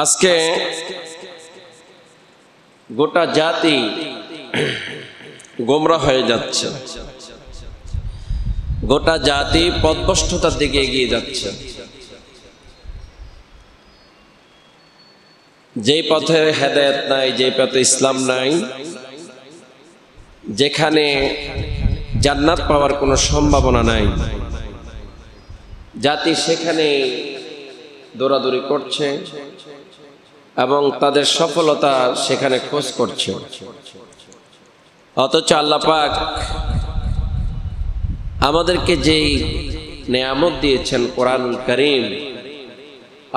আজকে গোটা জাতি গোমরা হয়ে যাচ্ছে, গোটা জাতি পথভ্রষ্টতার দিকে এগিয়ে যাচ্ছে। যেই পথে হেদায়েত নাই, যেই পথে ইসলাম নাই, যেখানে জান্নাত পাওয়ার কোনো সম্ভাবনা নাই, জাতি সেখানে দৌড়াদৌড়ি করছে এবং তাদের সফলতা সেখানে খোঁজ করছে। অথচ আল্লাহ পাক আমাদেরকে যেই নেয়ামত দিয়েছেন কোরআনুল কারীম,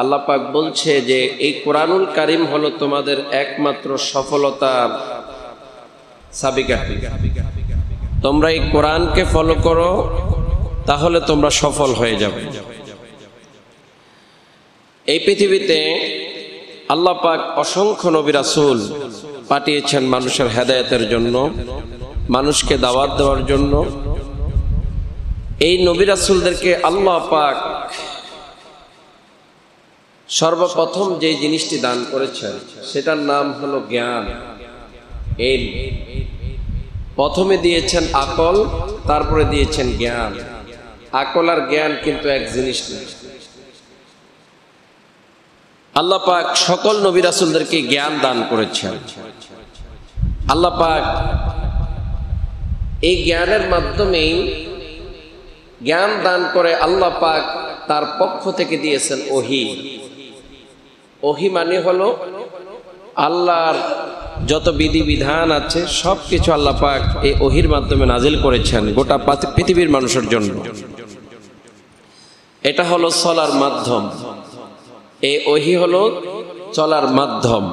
আল্লাহ পাক বলছে যে এই কোরআনুল কারীম হলো তোমাদের একমাত্র সফলতার চাবিকাঠি। তোমরা এই কোরআনকে ফলো করো, তাহলে তোমরা সফল হয়ে যাবে। এই পৃথিবীতে আল্লাহ পাক অসংখ্য নবী রাসূল পাঠিয়েছেন মানুষের হেদায়েতের জন্য, মানুষকে দাওয়াত দেওয়ার জন্য। এই নবী রাসূলদেরকে আল্লাহ পাক সর্বপ্রথম যে জিনিসটি দান করেছেন সেটার নাম হলো জ্ঞান। এই প্রথমে দিয়েছেন আকল, তারপরে দিয়েছেন জ্ঞান। আকল আর জ্ঞান কিন্তু এক জিনিস না। আল্লাহ পাক সকল নবী রাসূলদেরকে জ্ঞান দান করেছেন। আল্লাহ পাক এই জ্ঞানের মাধ্যমেই জ্ঞান দান করে আল্লাহ পাক তার পক্ষ থেকে দিয়েছেন ওহী। ওহী মানে হলো আল্লাহর যত বিধিবিধান আছে সবকিছু আল্লাহ পাক এই ওহীর মাধ্যমে নাজিল করেছেন গোটা পৃথিবীর মানুষের জন্য। এটা হলো চলার মাধ্যম। এই ওহী হলো চলার মাধ্যম।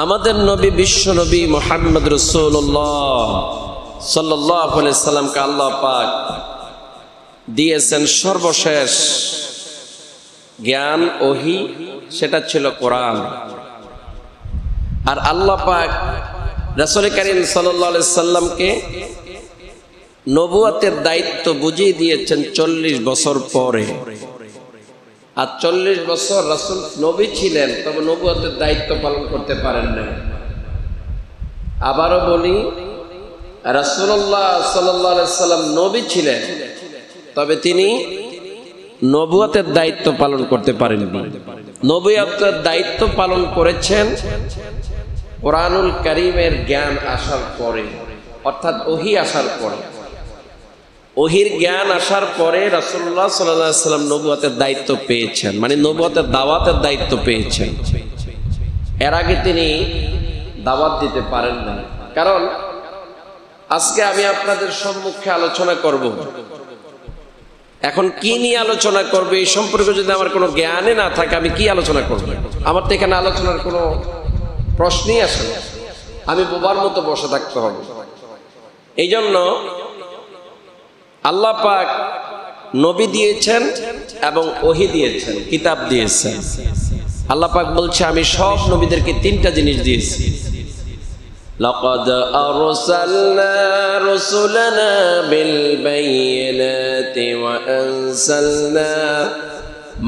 আমাদের নবী বিশ্ব নবী মুহাম্মদ রাসূলুল্লাহ সাল্লাল্লাহু আলাইহি সাল্লামকে আল্লাহ পাক দিয়েছেন সর্বশেষ জ্ঞান ওহী, সেটা ছিল কোরআন। আর আল্লাহ পাক রাসূল কারীম সাল্লাল্লাহু আলাইহি সাল্লামকে নবুয়তের দায়িত্ব বুঝিয়ে দিয়েছেন 40 বছর পরে। আর 40 বছর রাসূল নবী ছিলেন, তবে নবুয়তের দায়িত্ব পালন করতে পারেন না। আবারও বলি, রাসূলুল্লাহ সাল্লাল্লাহু আলাইহি সাল্লাম নবী ছিলেন, তবে তিনি নবুয়তের দায়িত্ব পালন করতে পারেননি। নবুয়তের দায়িত্ব পালন করেছেন কোরআনুল কারীমের জ্ঞান আসার পরে, অর্থাৎ ওহী আসার পরে। ওহীর জ্ঞান আসার পরে রাসূলুল্লাহ সাল্লাল্লাহু আলাইহি সাল্লাম নবুয়তের দায়িত্ব পেয়েছেন, মানে নবুয়তের দাওয়াতের দায়িত্ব পেয়েছেন। এর আগে তিনি দাওয়াত দিতে পারেন না। কারণ আজকে আমি আপনাদের সম্মুখে আলোচনা করব। এখন কি নিয়ে আলোচনা করবে এই সম্পর্কে যদি আমার কোনো জ্ঞানে না থাকে, আমি কি আলোচনা করব? আমার তো এখানে আলোচনার কোনো প্রশ্নই আসে না। আমি বোবার মতো বসে থাকতে হবে। এই জন্য আল্লাহ পাক নবী দিয়েছেন এবং ওহী দিয়েছেন, কিতাব দিয়েছেন। আল্লাহ পাক বলছে আমি সব নবীদেরকে 3টা জিনিস দিয়েছি। লাকাদ আরসালনা রাসূলানা বিল বায়িনাতি ওয়া আনসালনা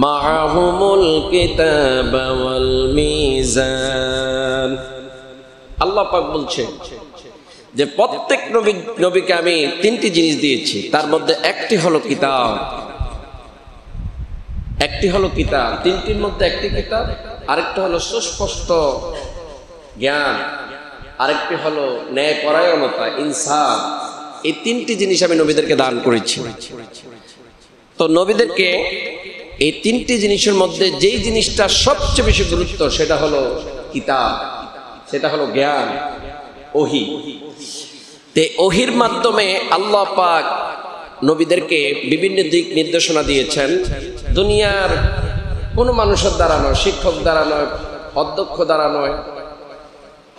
মাআহুমুল কিতাবা ওয়াল মিজান। আল্লাহ পাক বলছে যে প্রত্যেক নবীকে আমি 3টি জিনিস দিয়েছি, তার মধ্যে একটি হলো কিতাব। একটি হলো কিতাব, 3টির মধ্যে একটি কিতাব, আরেকটা হলো সুস্পষ্ট জ্ঞান, আরেকটি হলো ন্যায়পরায়ণতা, ইনসাফ। এই 3টি জিনিস আমি নবীদেরকে দান করেছি। তো নবীদেরকে এই 3টি জিনিসের মধ্যে যেই জিনিসটা সবচেয়ে বেশি গুরুত্ব, সেটা হলো কিতাব, সেটা হলো জ্ঞান, ওহী। তে ওহীর মাধ্যমে আল্লাহ পাক নবীদেরকে বিভিন্ন দিক নির্দেশনা দিয়েছেন। দুনিয়ার কোনো মানুষের দ্বারা নয়, শিক্ষক দ্বারা নয়, অধ্যক্ষ দ্বারা নয়,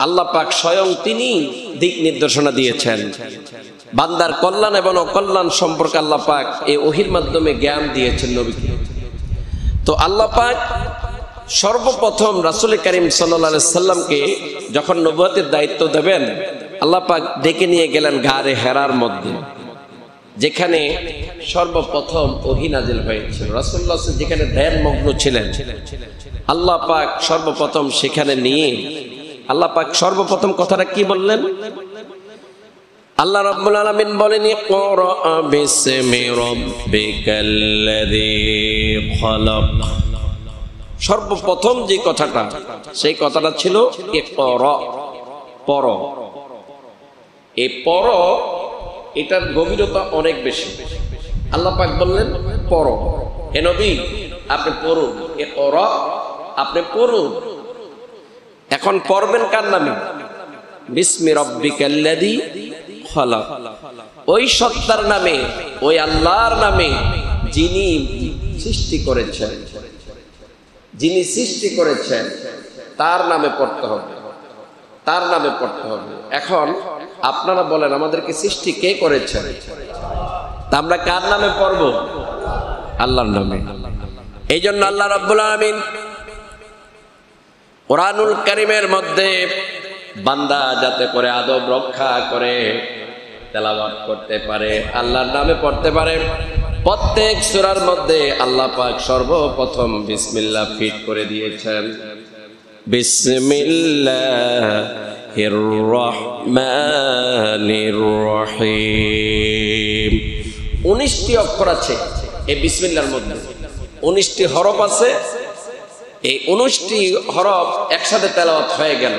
আল্লাহ পাক স্বয়ং তিনি দিক নির্দেশনা দিয়েছেন। বান্দার কল্যাণ এবং অকল্যাণ সম্পর্কে আল্লাহ পাক এই ওহীর মাধ্যমে জ্ঞান দিয়েছেন নবীকে। তো আল্লাহ পাক সর্বপ্রথম রাসূল কারীম সাল্লাল্লাহু আলাইহি সাল্লামকে যখন নবুয়তের দায়িত্ব দেবেন, আল্লাহ পাক ডেকে নিয়ে গেলেন গারে হেরার মধ্যে। যেখানে সর্বপ্রথম ওহী নাজিল হয়েছিল, রাসূলুল্লাহ যেখানে ধ্যান মগ্ন ছিলেন, আল্লাহ পাক সর্বপ্রথম সেখানে নিয়ে আল্লাহ পাক সর্বপ্রথম কথাটা কি বললেন? আল্লাহ রাব্বুল আলামিন বলেন, ইকরা বিসমি রাব্বিকাল্লাযী খলাক। সর্বপ্রথম যে কথাটা, সেই কথাটা ছিল ইকরা, পড়ো। এই পড়ো, এটার গভীরতা অনেক বেশি। আল্লাহ পাক বললেন পড়ো, হে নবী আপনি পড়ুন, ইকরা, আপনি পড়ুন। এখন পড়বেন কার নামে? বিসমি রাব্বিকাল্লাযী খলাক, ওই সত্তার নামে, ওই আল্লাহর নামে যিনি সৃষ্টি করেছেন, যিনি সৃষ্টি করেছেন তার নামে পড়তে হবে, তার নামে পড়তে হবে। এখন আপনারা বলেন আমাদেরকে সৃষ্টি কে করেছেন? তা আমরা কার নামে পড়ব? আল্লাহর নামে। এই জন্য আল্লাহ রাব্বুল আলামিন কুরআনুল কারীমের মধ্যে বান্দা যাতে করে আদব রক্ষা করে তেলাওয়াত করতে পারে, আল্লাহর নামে পড়তে পারে, প্রত্যেক সূরার মধ্যে আল্লাহ পাক সর্বপ্রথম বিসমিল্লাহ ফিট করে দিয়েছেন। বিসমিল্লাহির রহমানির রহিম। 19টি অক্ষর আছে এই বিসমিল্লাহর মধ্যে, 19টি হরফ আছে। এই 19টি হরফ একসাথে তেলাওয়াত হয়ে গেল,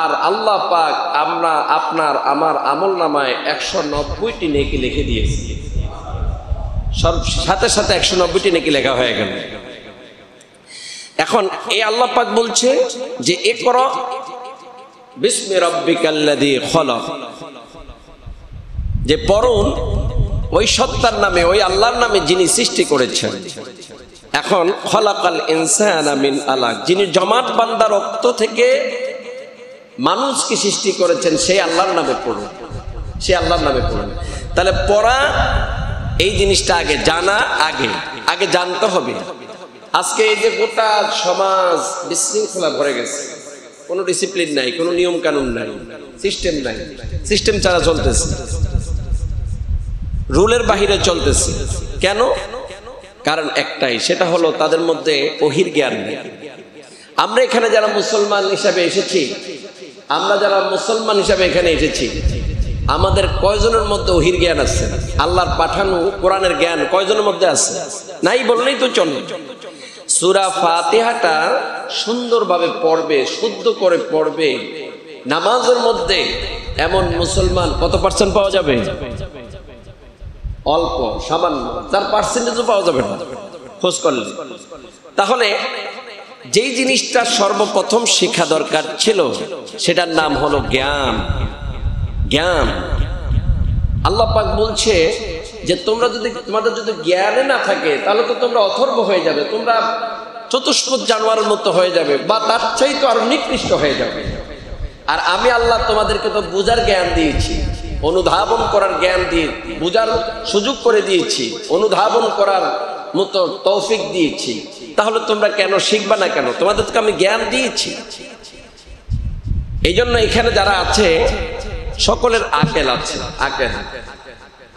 আর আল্লাহ পাক আমরা আপনার আমার আমলনামায় 190টি নেকি লিখে দিয়েছি। সব সাথে সাথে 190টি নেকি লেখা হয়ে গেল। এখন এই আল্লাহ পাক বলছে যে ইকরা বিসমি রাব্বিকাল্লাযী খলাক, যে পড়ুন ওই সত্তার নামে, ওই আল্লাহর নামে যিনি সৃষ্টি করেছেন। এখন খলাকাল ইনসানা মিন আলাক, যিনি জমাট বান্দা রক্ত থেকে মানুষকে সৃষ্টি করেছেন, সেই আল্লাহর নামে পড়ুন, সেই আল্লাহর নামে পড়ুন। তাহলে পড়া এই জিনিসটা আগে জানা, আগে জানতে হবে। আজকে এই যে গোটা সমাজ বিশৃঙ্খলা ভরে গেছে, কোনো ডিসিপ্লিন নাই, কোনো নিয়ম কানুন নাই, সিস্টেম নাই, সিস্টেম ছাড়া চলতেছে, রুলের বাহিরে চলতেছে। কেন? কারণ একটাই, সেটা হলো তাদের মধ্যে ওহীর জ্ঞান নেই। আমরা এখানে যারা মুসলমান হিসাবে এসেছি, আমরা যারা মুসলমান হিসাবে এখানে এসেছি, আমাদের কয়জনের মধ্যে ওহীর জ্ঞান আছে? আল্লাহর পাঠানো কোরআনের জ্ঞান কয়জনের মধ্যে আছে? নাই বললেই তো চলে। সূরা ফাতিহাটা সুন্দরভাবে পড়বে, শুদ্ধ করে পড়বে, নামাজের মধ্যে এমন মুসলমান কত পার্সেন্ট পাওয়া যাবে? অল্প, সামান্য, তার পার্সেন্টেজও পাওয়া যাবে না খোঁজ করলে। তাহলে যেই জিনিসটা সর্বপ্রথম শিক্ষা দরকার ছিল, সেটার নাম হলো জ্ঞান। জ্ঞান। আল্লাহ পাক বলছে যে তোমাদের যদি জ্ঞানে না থাকে, তাহলে তো তোমরা অথর্ব হয়ে যাবে, তোমরা চতুষ্পদ জানোয়ারের মতো হয়ে যাবে, বা তার চাইতে আরো নিকৃষ্ট হয়ে যাবে। আর আমি আল্লাহ তোমাদেরকে তো বুঝার জ্ঞান দিয়েছি, অনুধাবন করার জ্ঞান দিয়ে বুঝার সুযোগ করে দিয়েছি, অনুধাবন করার মতো তৌফিক দিয়েছি। তাহলে তোমরা কেন শিখবা না? কেন? তোমাদেরকে আমি জ্ঞান দিয়েছি। এই জন্য এখানে যারা আছে সকলের আকেল আছে,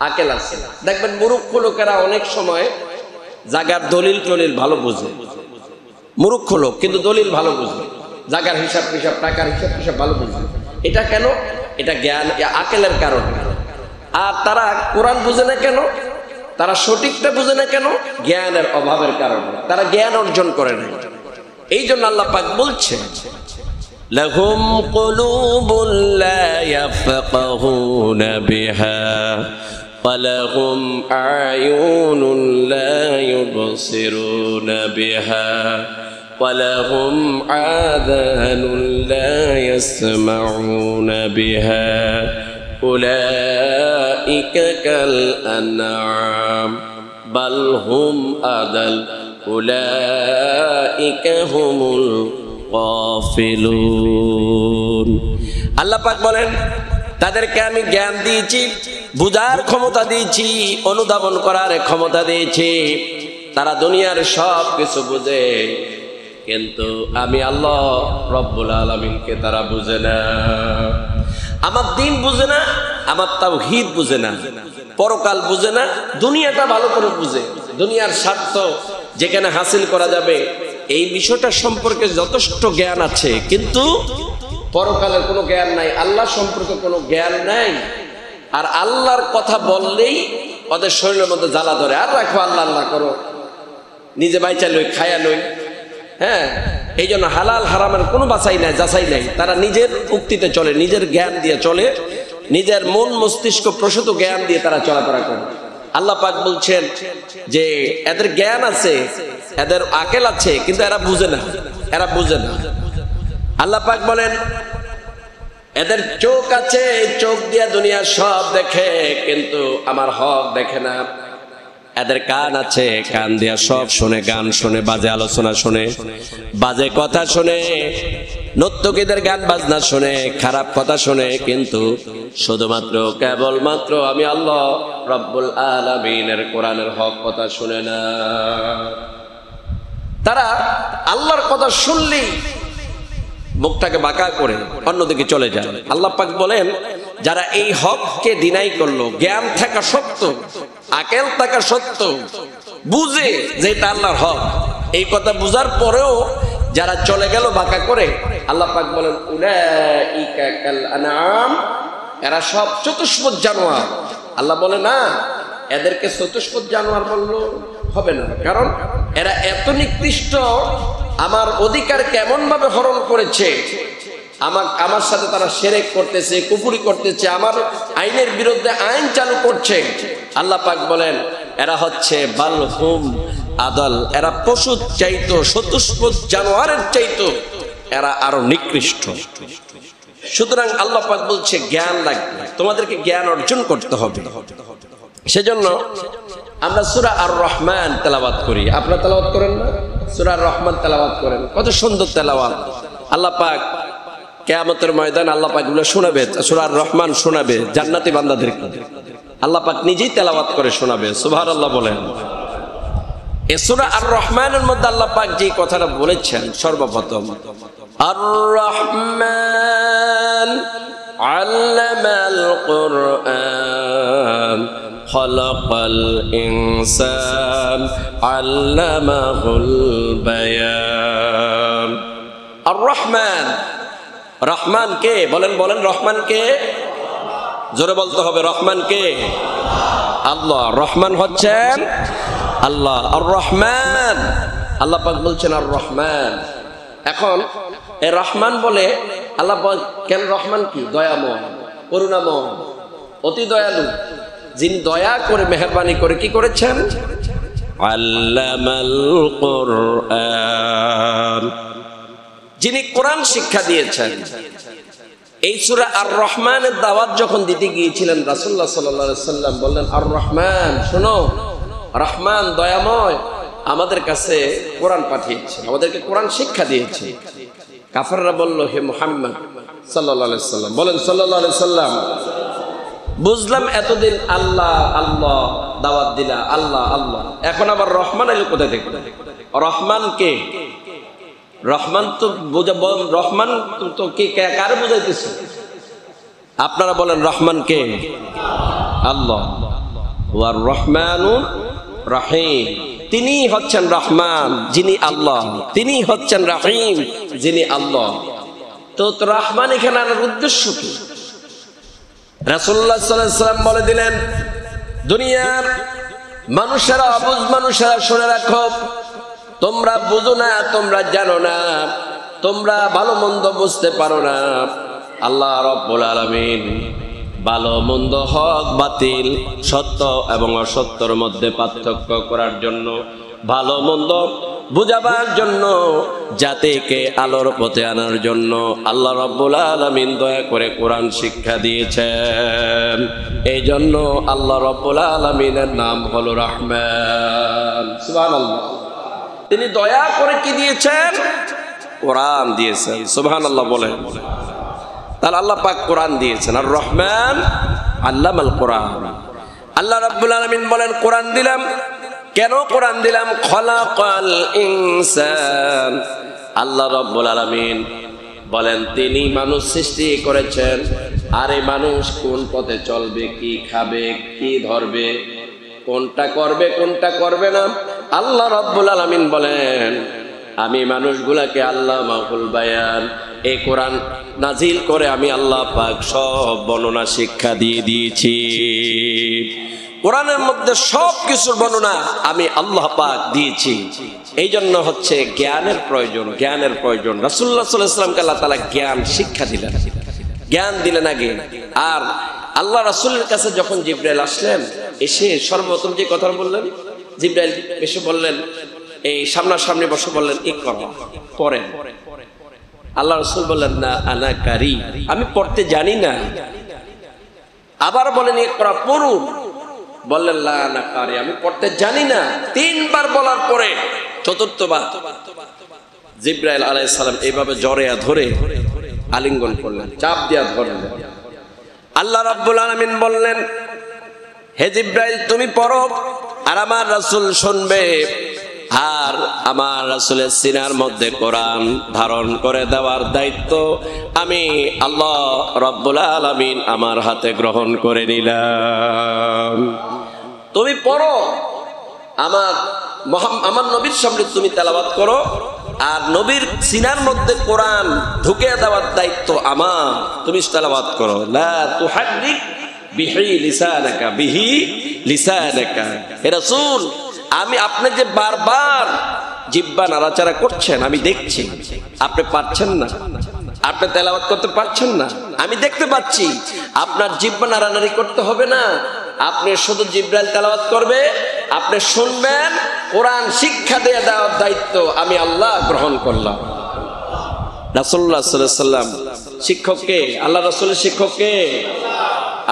আকেল আছে। দেখবেন মূর্খ লোকেরা অনেক সময় জাগার দলিল টলিল ভালো বোঝে, মূর্খ লোক কিন্তু দলিল ভালো বোঝে, জাগার হিসাব টিসাব, টাকার হিসাব টিসাব ভালো বোঝে। এটা কেন? এটা জ্ঞান, আকেলের কারণে। আর তারা কোরআন বুঝে না কেন? তারা সঠিকটা বুঝে না কেন? জ্ঞানের অভাবের কারণে, তারা জ্ঞান অর্জন করে না। এই জন্য আল্লাহ পাক বলছেন, লাহুম কুলুবুন লা ইয়াফকাহুনা বিহা ওয়া লাহুম আয়ুনুন লা ইউবসিরুনা বিহা ওয়া লাহুম আযানুন লা ইয়াসমাউনা বিহা উলাইকা কাল আনআম বাল হুম আদাল উলাইকা হুমুল গাফিলুন। আল্লাহ পাক বলেন, তাদেরকে আমি জ্ঞান দিয়েছি, বুঝার ক্ষমতা দিয়েছি, অনুধাবন করার ক্ষমতা দিয়েছি। তারা দুনিয়ার সব কিছু বুঝে, কিন্তু আমি আল্লাহ রব্বুল আলামিনকে তারা বুঝে না। আমার দিন বুঝে না, আমার তাওহীদ বুঝে না, পরকাল বুঝে না, দুনিয়াটা ভালো করে বুঝে, দুনিয়ার স্বার্থ যেখানে হাসিল করা যাবে এই বিষয়টা সম্পর্কে যথেষ্ট জ্ঞান আছে, কিন্তু পরকালের কোনো জ্ঞান নাই, আল্লাহ সম্পর্কে কোনো জ্ঞান নাই। আর আল্লাহর কথা বললেই ওদের শরীরের মধ্যে জ্বালা ধরে, আর রাখো আল্লাহ আল্লাহ করো, নিজে বাইচা লই খায়া লই। হ্যাঁ, এই জন্য হালাল হারামের কোনো বাছাই নাই, যাচাই নাই। তারা নিজের উক্তিতে চলে, নিজের জ্ঞান দিয়ে চলে, নিজের মন মস্তিষ্ক প্রসূত জ্ঞান দিয়ে তারা চলাফেরা করে। আল্লাহ পাক বলছেন যে এদের জ্ঞান আছে, এদের আকেল আছে, কিন্তু এরা বুঝে না, এরা বুঝে না। আল্লাহ পাক বলেন এদের চোখ আছে, চোখ দিয়ে দুনিয়া সব দেখে, কিন্তু আমার হক দেখে না। এদের কান আছে, কান দিয়া সব শুনে, গান শুনে, বাজে আলোচনা শুনে, বাজে কথা শুনে, নর্তকীদের গান বাজনা শুনে, খারাপ কথা শুনে, কিন্তু শুধুমাত্র কেবলমাত্র আমি আল্লাহ রব্বুল আলামিনের কোরআনের হক কথা শুনে না। তারা আল্লাহর কথা শুনলেই মুখটাকে বাঁকা করে অন্যদিকে চলে যায়। আল্লাহ পাক বলেন যারা এই হককে ডিনাই করলো, জ্ঞান থাকা সত্ত্বেও, আকেল থাকা সত্ত্বেও, বুঝে যে এটা আল্লাহর হক, এই কথা বুঝার পরেও যারা চলে গেল বাঁকা করে, আল্লাহ পাক বলেন উলাইকা কাল আনআম, এরা সব চতুষ্পদ জানোয়ার। আল্লাহ বলে না, এদেরকে চতুষ্পদ জানোয়ার বললো হবে না, কারণ এরা এত নিকৃষ্ট, আমার অধিকার কেমন ভাবে হরণ করেছে, আমার সাথে তারা শিরক করতেছে, কুফরি করতেছে, আমার আইনের বিরুদ্ধে আইন চালু করছে। আল্লাহ পাক বলেন এরা হচ্ছে বালহুম আদাল, এরা পশুর চাইতো, চতুষ্পদ জানোয়ারের চাইতো এরা আরো নিকৃষ্ট। সুতরাং আল্লাহ পাক বলছে জ্ঞান লাগবে, তোমাদেরকে জ্ঞান অর্জন করতে হবে। সেজন্য আমরা সূরা আর রহমান তেলাওয়াত করি। আপনারা তেলাওয়াত করেন না? সূরা আর রহমান তেলাওয়াত করেন, কত সুন্দর তেলাওয়াত। আল্লাহ পাক কিয়ামতের ময়দান আল্লাহ পাক গুলো শোনাবে, সূরা আর রহমান শোনাবে জান্নাতি বান্দাদেরকে। আল্লাহ পাক নিজেই তেলাওয়াত করে শোনাবে, সুবহানাল্লাহ বলেন। এই সূরা আর রহমানের মধ্যে আল্লাহ পাক যে কথাটা বলেছেন, সর্বপ্রথম আর রহমান আল্লামাল কুরআন খালাকাল ইনসান আল্লামাহুল বায়ান। আর রহমান, রহমান কে বলেন, বলেন রহমান কে, জোরে বলতে হবে, রহমান কে? আল্লাহ। রহমান হচ্ছেন আল্লাহ। আর রহমান, আল্লাহ পাক বলছেন আর রহমান। এখন এই রহমান বলে আল্লাহ কেন, রহমান কি? দয়াময়, করুণাময়, অতি দয়ালু, যিনি দয়া করে মেহেরবানি করে কি করেছেন? আল্লামাল কুরআন, যিনি কোরআন শিক্ষা দিয়েছেন। এই সূরা আর রহমানের দাওয়াত যখন দিতে গিয়েছিলেন রাসূলুল্লাহ সাল্লাল্লাহু আলাইহি সাল্লাম বললেন আর রহমান, শোনো, রহমান দয়াময় আমাদের কাছে কোরআন পাঠিয়েছে, আমাদেরকে কোরআন শিক্ষা দিয়েছে। কাফেররা বলল হে মুহাম্মদ সাল্লাল্লাহু আলাইহি সাল্লাম, বলেন সাল্লাল্লাহু আলাইহি সাল্লাম, বুঝলাম এতদিন আল্লাহ আল্লাহ দাওয়াত দিলা, আল্লাহ আল্লাহ, এখন আবার রহমান এলো কোথা থেকে? রহমান কে? রহমান তো রহমান তো কে, কার বুঝাইতেছে? আপনারা বলেন রহমান কে? আল্লাহ। ওয়ার রহমানুর রহিম, তিনি হচ্ছেন রহমান যিনি আল্লাহ, তিনি হচ্ছেন রহিম যিনি আল্লাহ। তো রহমান এখানে আনার উদ্দেশ্য কি? রাসূলুল্লাহ সাল্লাল্লাহু আলাইহি ওয়াসাল্লাম বলে দিলেন দুনিয়ার মানুষেরা, অবুঝ মানুষেরা শুনে রাখো, তোমরা বুঝো না, তোমরা জানো না, তোমরা ভালো মন্দ বুঝতে পারো না। আল্লাহ রাব্বুল আলামিন ভালো মন্দ, হক বাতিল, সত্য এবং অসত্যর মধ্যে পার্থক্য করার জন্য, ভালো মন্দ বুঝাবার জন্য, জাতিকে আলোর পথে আনার জন্য আল্লাহ রাব্বুল আলামিন দয়া করে কোরআন শিক্ষা দিয়েছেন। এই জন্য আল্লাহ রাব্বুল আলামিনের নাম হলো রহমান। সুবহানাল্লাহ। তিনি দয়া করে কি দিয়েছেন? কোরআন দিয়েছেন। সুবহানাল্লাহ বলেন। তাহলে আল্লাহ পাক কোরআন দিয়েছেন। আর রহমান আল্লামাল কোরআন। আল্লাহ রাব্বুল আলামিন বলেন কোরআন দিলাম। কেন কোরআন দিলাম? খলাকাল ইনসান। আল্লাহ রাব্বুল আলামিন বলেন তিনি মানুষ সৃষ্টি করেছেন, আরে মানুষ কোন পথে চলবে, কি খাবে, কি ধরবে, কোনটা করবে কোনটা করবে না, আল্লাহ রাব্বুল আলামিন বলেন আমি মানুষগুলাকে আল্লাহ মাহুল বায়ান এই কোরআন নাজিল করে আমি আল্লাহ পাক সব বর্ণনা শিক্ষা দিয়ে দিয়েছি। কোরআনের মধ্যে সব কিছুর বর্ণনা আমি আল্লাহ পাক দিয়েছি। এই জন্য হচ্ছে জ্ঞানের প্রয়োজন, জ্ঞানের প্রয়োজন। রাসূলুল্লাহ সাল্লাল্লাহু আলাইহি ওয়াসাল্লামকে আল্লাহ তাআলা জ্ঞান শিক্ষা দিলেন, জ্ঞান দিলেন আগে। আর আল্লাহ রাসূলের কাছে যখন জিবরাইল আসলেন, এসে সর্বপ্রথম যে কথা বললেন, জিবরাইল এসে বললেন, এই সামনাসামনি বসে বললেন ইকরা, পড়েন। আল্লাহ রাসূল বললেন না আনা কারি, আমি পড়তে জানি না। আবার বলেন ইকরা, পড়ুন। বললেন লা আনা কারি, আমি পড়তে জানি না। তিনবার বলার পরে চতুর্থবার জিবরাইল আলাইহিস সালাম এইভাবে জড়িয়ে ধরে আলিঙ্গন করলেন, চাপ দিয়া ধরলেন। আল্লাহ রাব্বুল আলামিন বললেন হে জিবরাইল তুমি পড়ো আর আমার রাসূল শুনবে। আর আমার রাসূলের সিনার মধ্যে কোরআন ধারণ করে দেওয়ার দায়িত্ব আমি আল্লাহ রাব্বুল আলামিন আমার হাতে গ্রহণ করে নিলাম। তুমি পড়ো, আমার নবীর সামনে তুমি তেলাওয়াত করো, আর নবীর সিনার মধ্যে কোরআন ঢুকে দেওয়ার দায়িত্ব আমার, তুমি তেলাওয়াত করো। লা তুহাররিক বিহি লিসানাকা, বিহি লিসানাকা। হে রাসূল আমি আপনি যে বারবার জিহ্বা নাড়াচাড়া করছেন আমি দেখছি, আপনি পারছেন না, আপনি তেলাওয়াত করতে পারছেন না, আমি দেখতে পাচ্ছি। আপনার জিহ্বা নাড়ানাড়ি করতে হবে না, আপনি শুধু জিবরাইল তেলাওয়াত করবে, আপনি শুনবেন, কোরআন শিক্ষা দিয়ে দেওয়ার দায়িত্ব আমি আল্লাহ গ্রহণ করলাম। রাসূলুল্লাহ সাল্লাল্লাহু আলাইহি ওয়াসাল্লাম শিক্ষক কে? আল্লাহ রাসূলের শিক্ষক কে?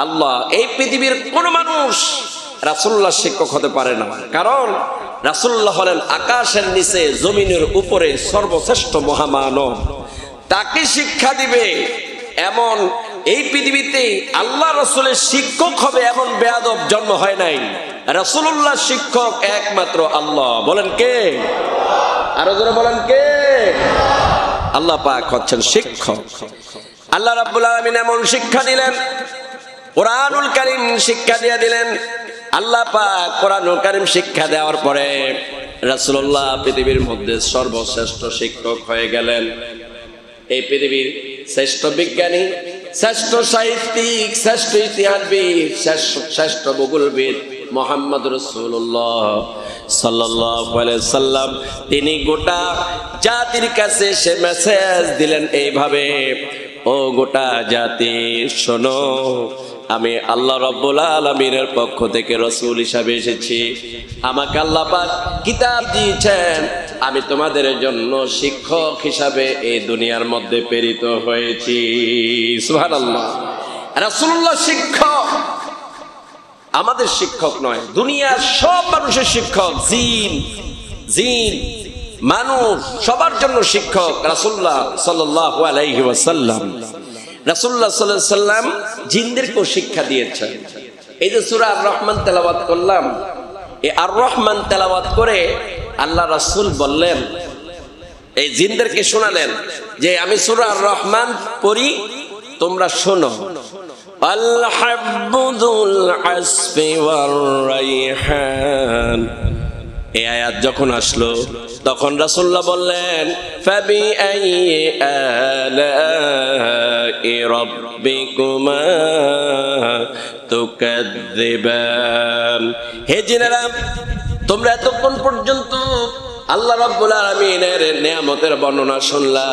আল্লাহ। এই পৃথিবীর কোন মানুষ রাসূলুল্লাহ শিক্ষক হতে পারে না, কারণ রাসূলুল্লাহ হলেন আকাশের নিচে জমিনের উপরে সর্বশ্রেষ্ঠ মহামানব। তাকে শিক্ষা দিবে এমন এই পৃথিবীতে আল্লাহ রাসূলের শিক্ষক হবে এমন বেয়াদব জন্ম হয় নাই। রাসূলুল্লাহ শিক্ষক একমাত্র আল্লাহ। বলেন কে? আরো জোরে বলেন কে? আল্লাহ পাক হচ্ছেন শিক্ষক। আল্লাহ রাব্বুল আলামিন এমন শিক্ষা দিলেন, কোরআনুল কারীম শিক্ষা দিয়ে দিলেন। আল্লাহ পাক কোরআনুল কারীম শিক্ষা দেওয়ার পরে রাসূলুল্লাহ পৃথিবীর মধ্যে সর্বশ্রেষ্ঠ শিক্ষক হয়ে গেলেন। এই পৃথিবীর শ্রেষ্ঠ বিজ্ঞানী, শ্রেষ্ঠ সাহিত্যিক, শ্রেষ্ঠ ইতিহাসবিদ, শ্রেষ্ঠ ভূগোলবিদ মুহাম্মদ রাসূলুল্লাহ সাল্লাল্লাহু আলাইহি সাল্লাম, তিনি গোটা জাতির কাছে সে মেসেজ দিলেন এইভাবে, ও গোটা জাতি শোনো, আমি আল্লাহ রাব্বুল আলামিনের পক্ষ থেকে রাসূল হিসাবে এসেছি। আমাকে আল্লাহ পাক কিতাব দিয়েছেন, আমি তোমাদের জন্য শিক্ষক হিসাবে এই দুনিয়ার মধ্যে প্রেরিত হয়েছি। সুবহানাল্লাহ। রাসূলুল্লাহ শিক্ষক, আমাদের শিক্ষক নয়, দুনিয়ার সব মানুষের শিক্ষক। জিন মানুষ সবার জন্য শিক্ষক রাসূলুল্লাহ সাল্লাল্লাহু আলাইহি ওয়াসাল্লাম। রাসূলুল্লাহ সাল্লাল্লাহু আলাইহি ওয়াসাল্লাম জিনদেরকেও শিক্ষা দিয়েছেন। এই যে সূরা আর রহমান তেলাওয়াত করলাম, এই আর রহমান তেলাওয়াত করে আল্লাহ রাসূল বললেন, এই জিনদেরকে শোনালেন যে আমি সূরা আর রহমান পড়ি, তোমরা শোনো। আল হাব্বুল আসফি ওয়ার রাইহান, এই আয়াত যখন আসলো তখন রাসূলুল্লাহ বললেন, ফাবি আইয়ি আলাই রাব্বিকুমা তুকাযযিবান। হে জিনেরা, তোমরা এতক্ষণ পর্যন্ত আল্লাহ রাব্বুল আলামিনের নিয়ামতের বর্ণনা শুনলা,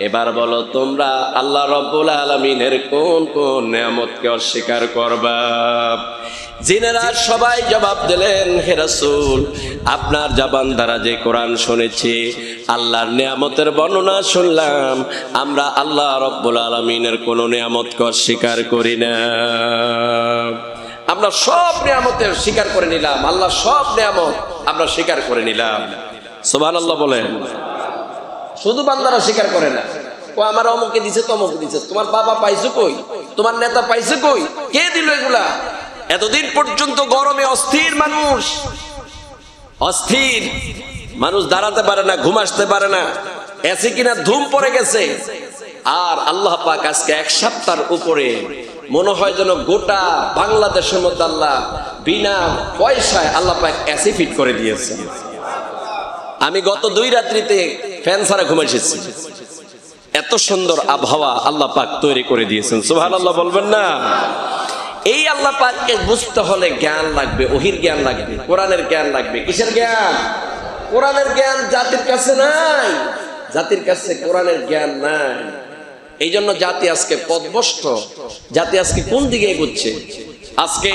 এবার বলো তোমরা আল্লাহ রাব্বুল আলামিনের কোন কোন নিয়ামতকে অস্বীকার করবা? জিনেরা সবাই জবাব দিলেন, হে রাসূল, আপনার জবান দ্বারা যে কোরআন শুনেছি, আল্লাহর নিয়ামতের বর্ণনা শুনলাম, আমরা আল্লাহ রাব্বুল আলামিনের কোন নিয়ামতকে অস্বীকার করি না। আমরা সব নিয়ামতের স্বীকার করে নিলাম, আল্লাহ সব নিয়ামত আমরা স্বীকার করে নিলাম। সুবহানাল্লাহ বলেন। শুধু বান্দারা স্বীকার করে না, ও আমার অমুকে দিছে তমুকে দিছে, তোমার বাবা পাইছো কই, তোমার নেতা পাইছে কই, কে দিল এগুলা? এতদিন পর্যন্ত গরমে অস্থির মানুষ দাঁড়াতে পারে না, ঘুম আসতে পারে না, এসি কিনা ধুম পড়ে গেছে, আর আল্লাহ পাক আজকে এক সপ্তাহের উপরে মনে হয় যেন গোটা বাংলাদেশের মধ্যে আল্লাহ বিনা পয়সায় আল্লাহ পাক এসি ফিট করে দিয়েছেন। আমি গত 2 রাত্রিতে ফ্যান ছাড়া ঘুমাই এসেছি। এত সুন্দর আবহাওয়া আল্লাহ পাক তৈরি করে দিয়েছেন, সুবহানাল্লাহ বলবেন না? এই আল্লাহ পাককে বুঝতে হলে জ্ঞান লাগবে, ওহির জ্ঞান লাগবে, কোরআনের জ্ঞান লাগবে। কিসের জ্ঞান? কোরআনের জ্ঞান জাতির কাছে নাই, জাতির কাছে কোরআনের জ্ঞান নাই। এই জন্য জাতি আজকে পথভ্রষ্ট, জাতি আজকে কোন দিকে এগোচ্ছে। আজকে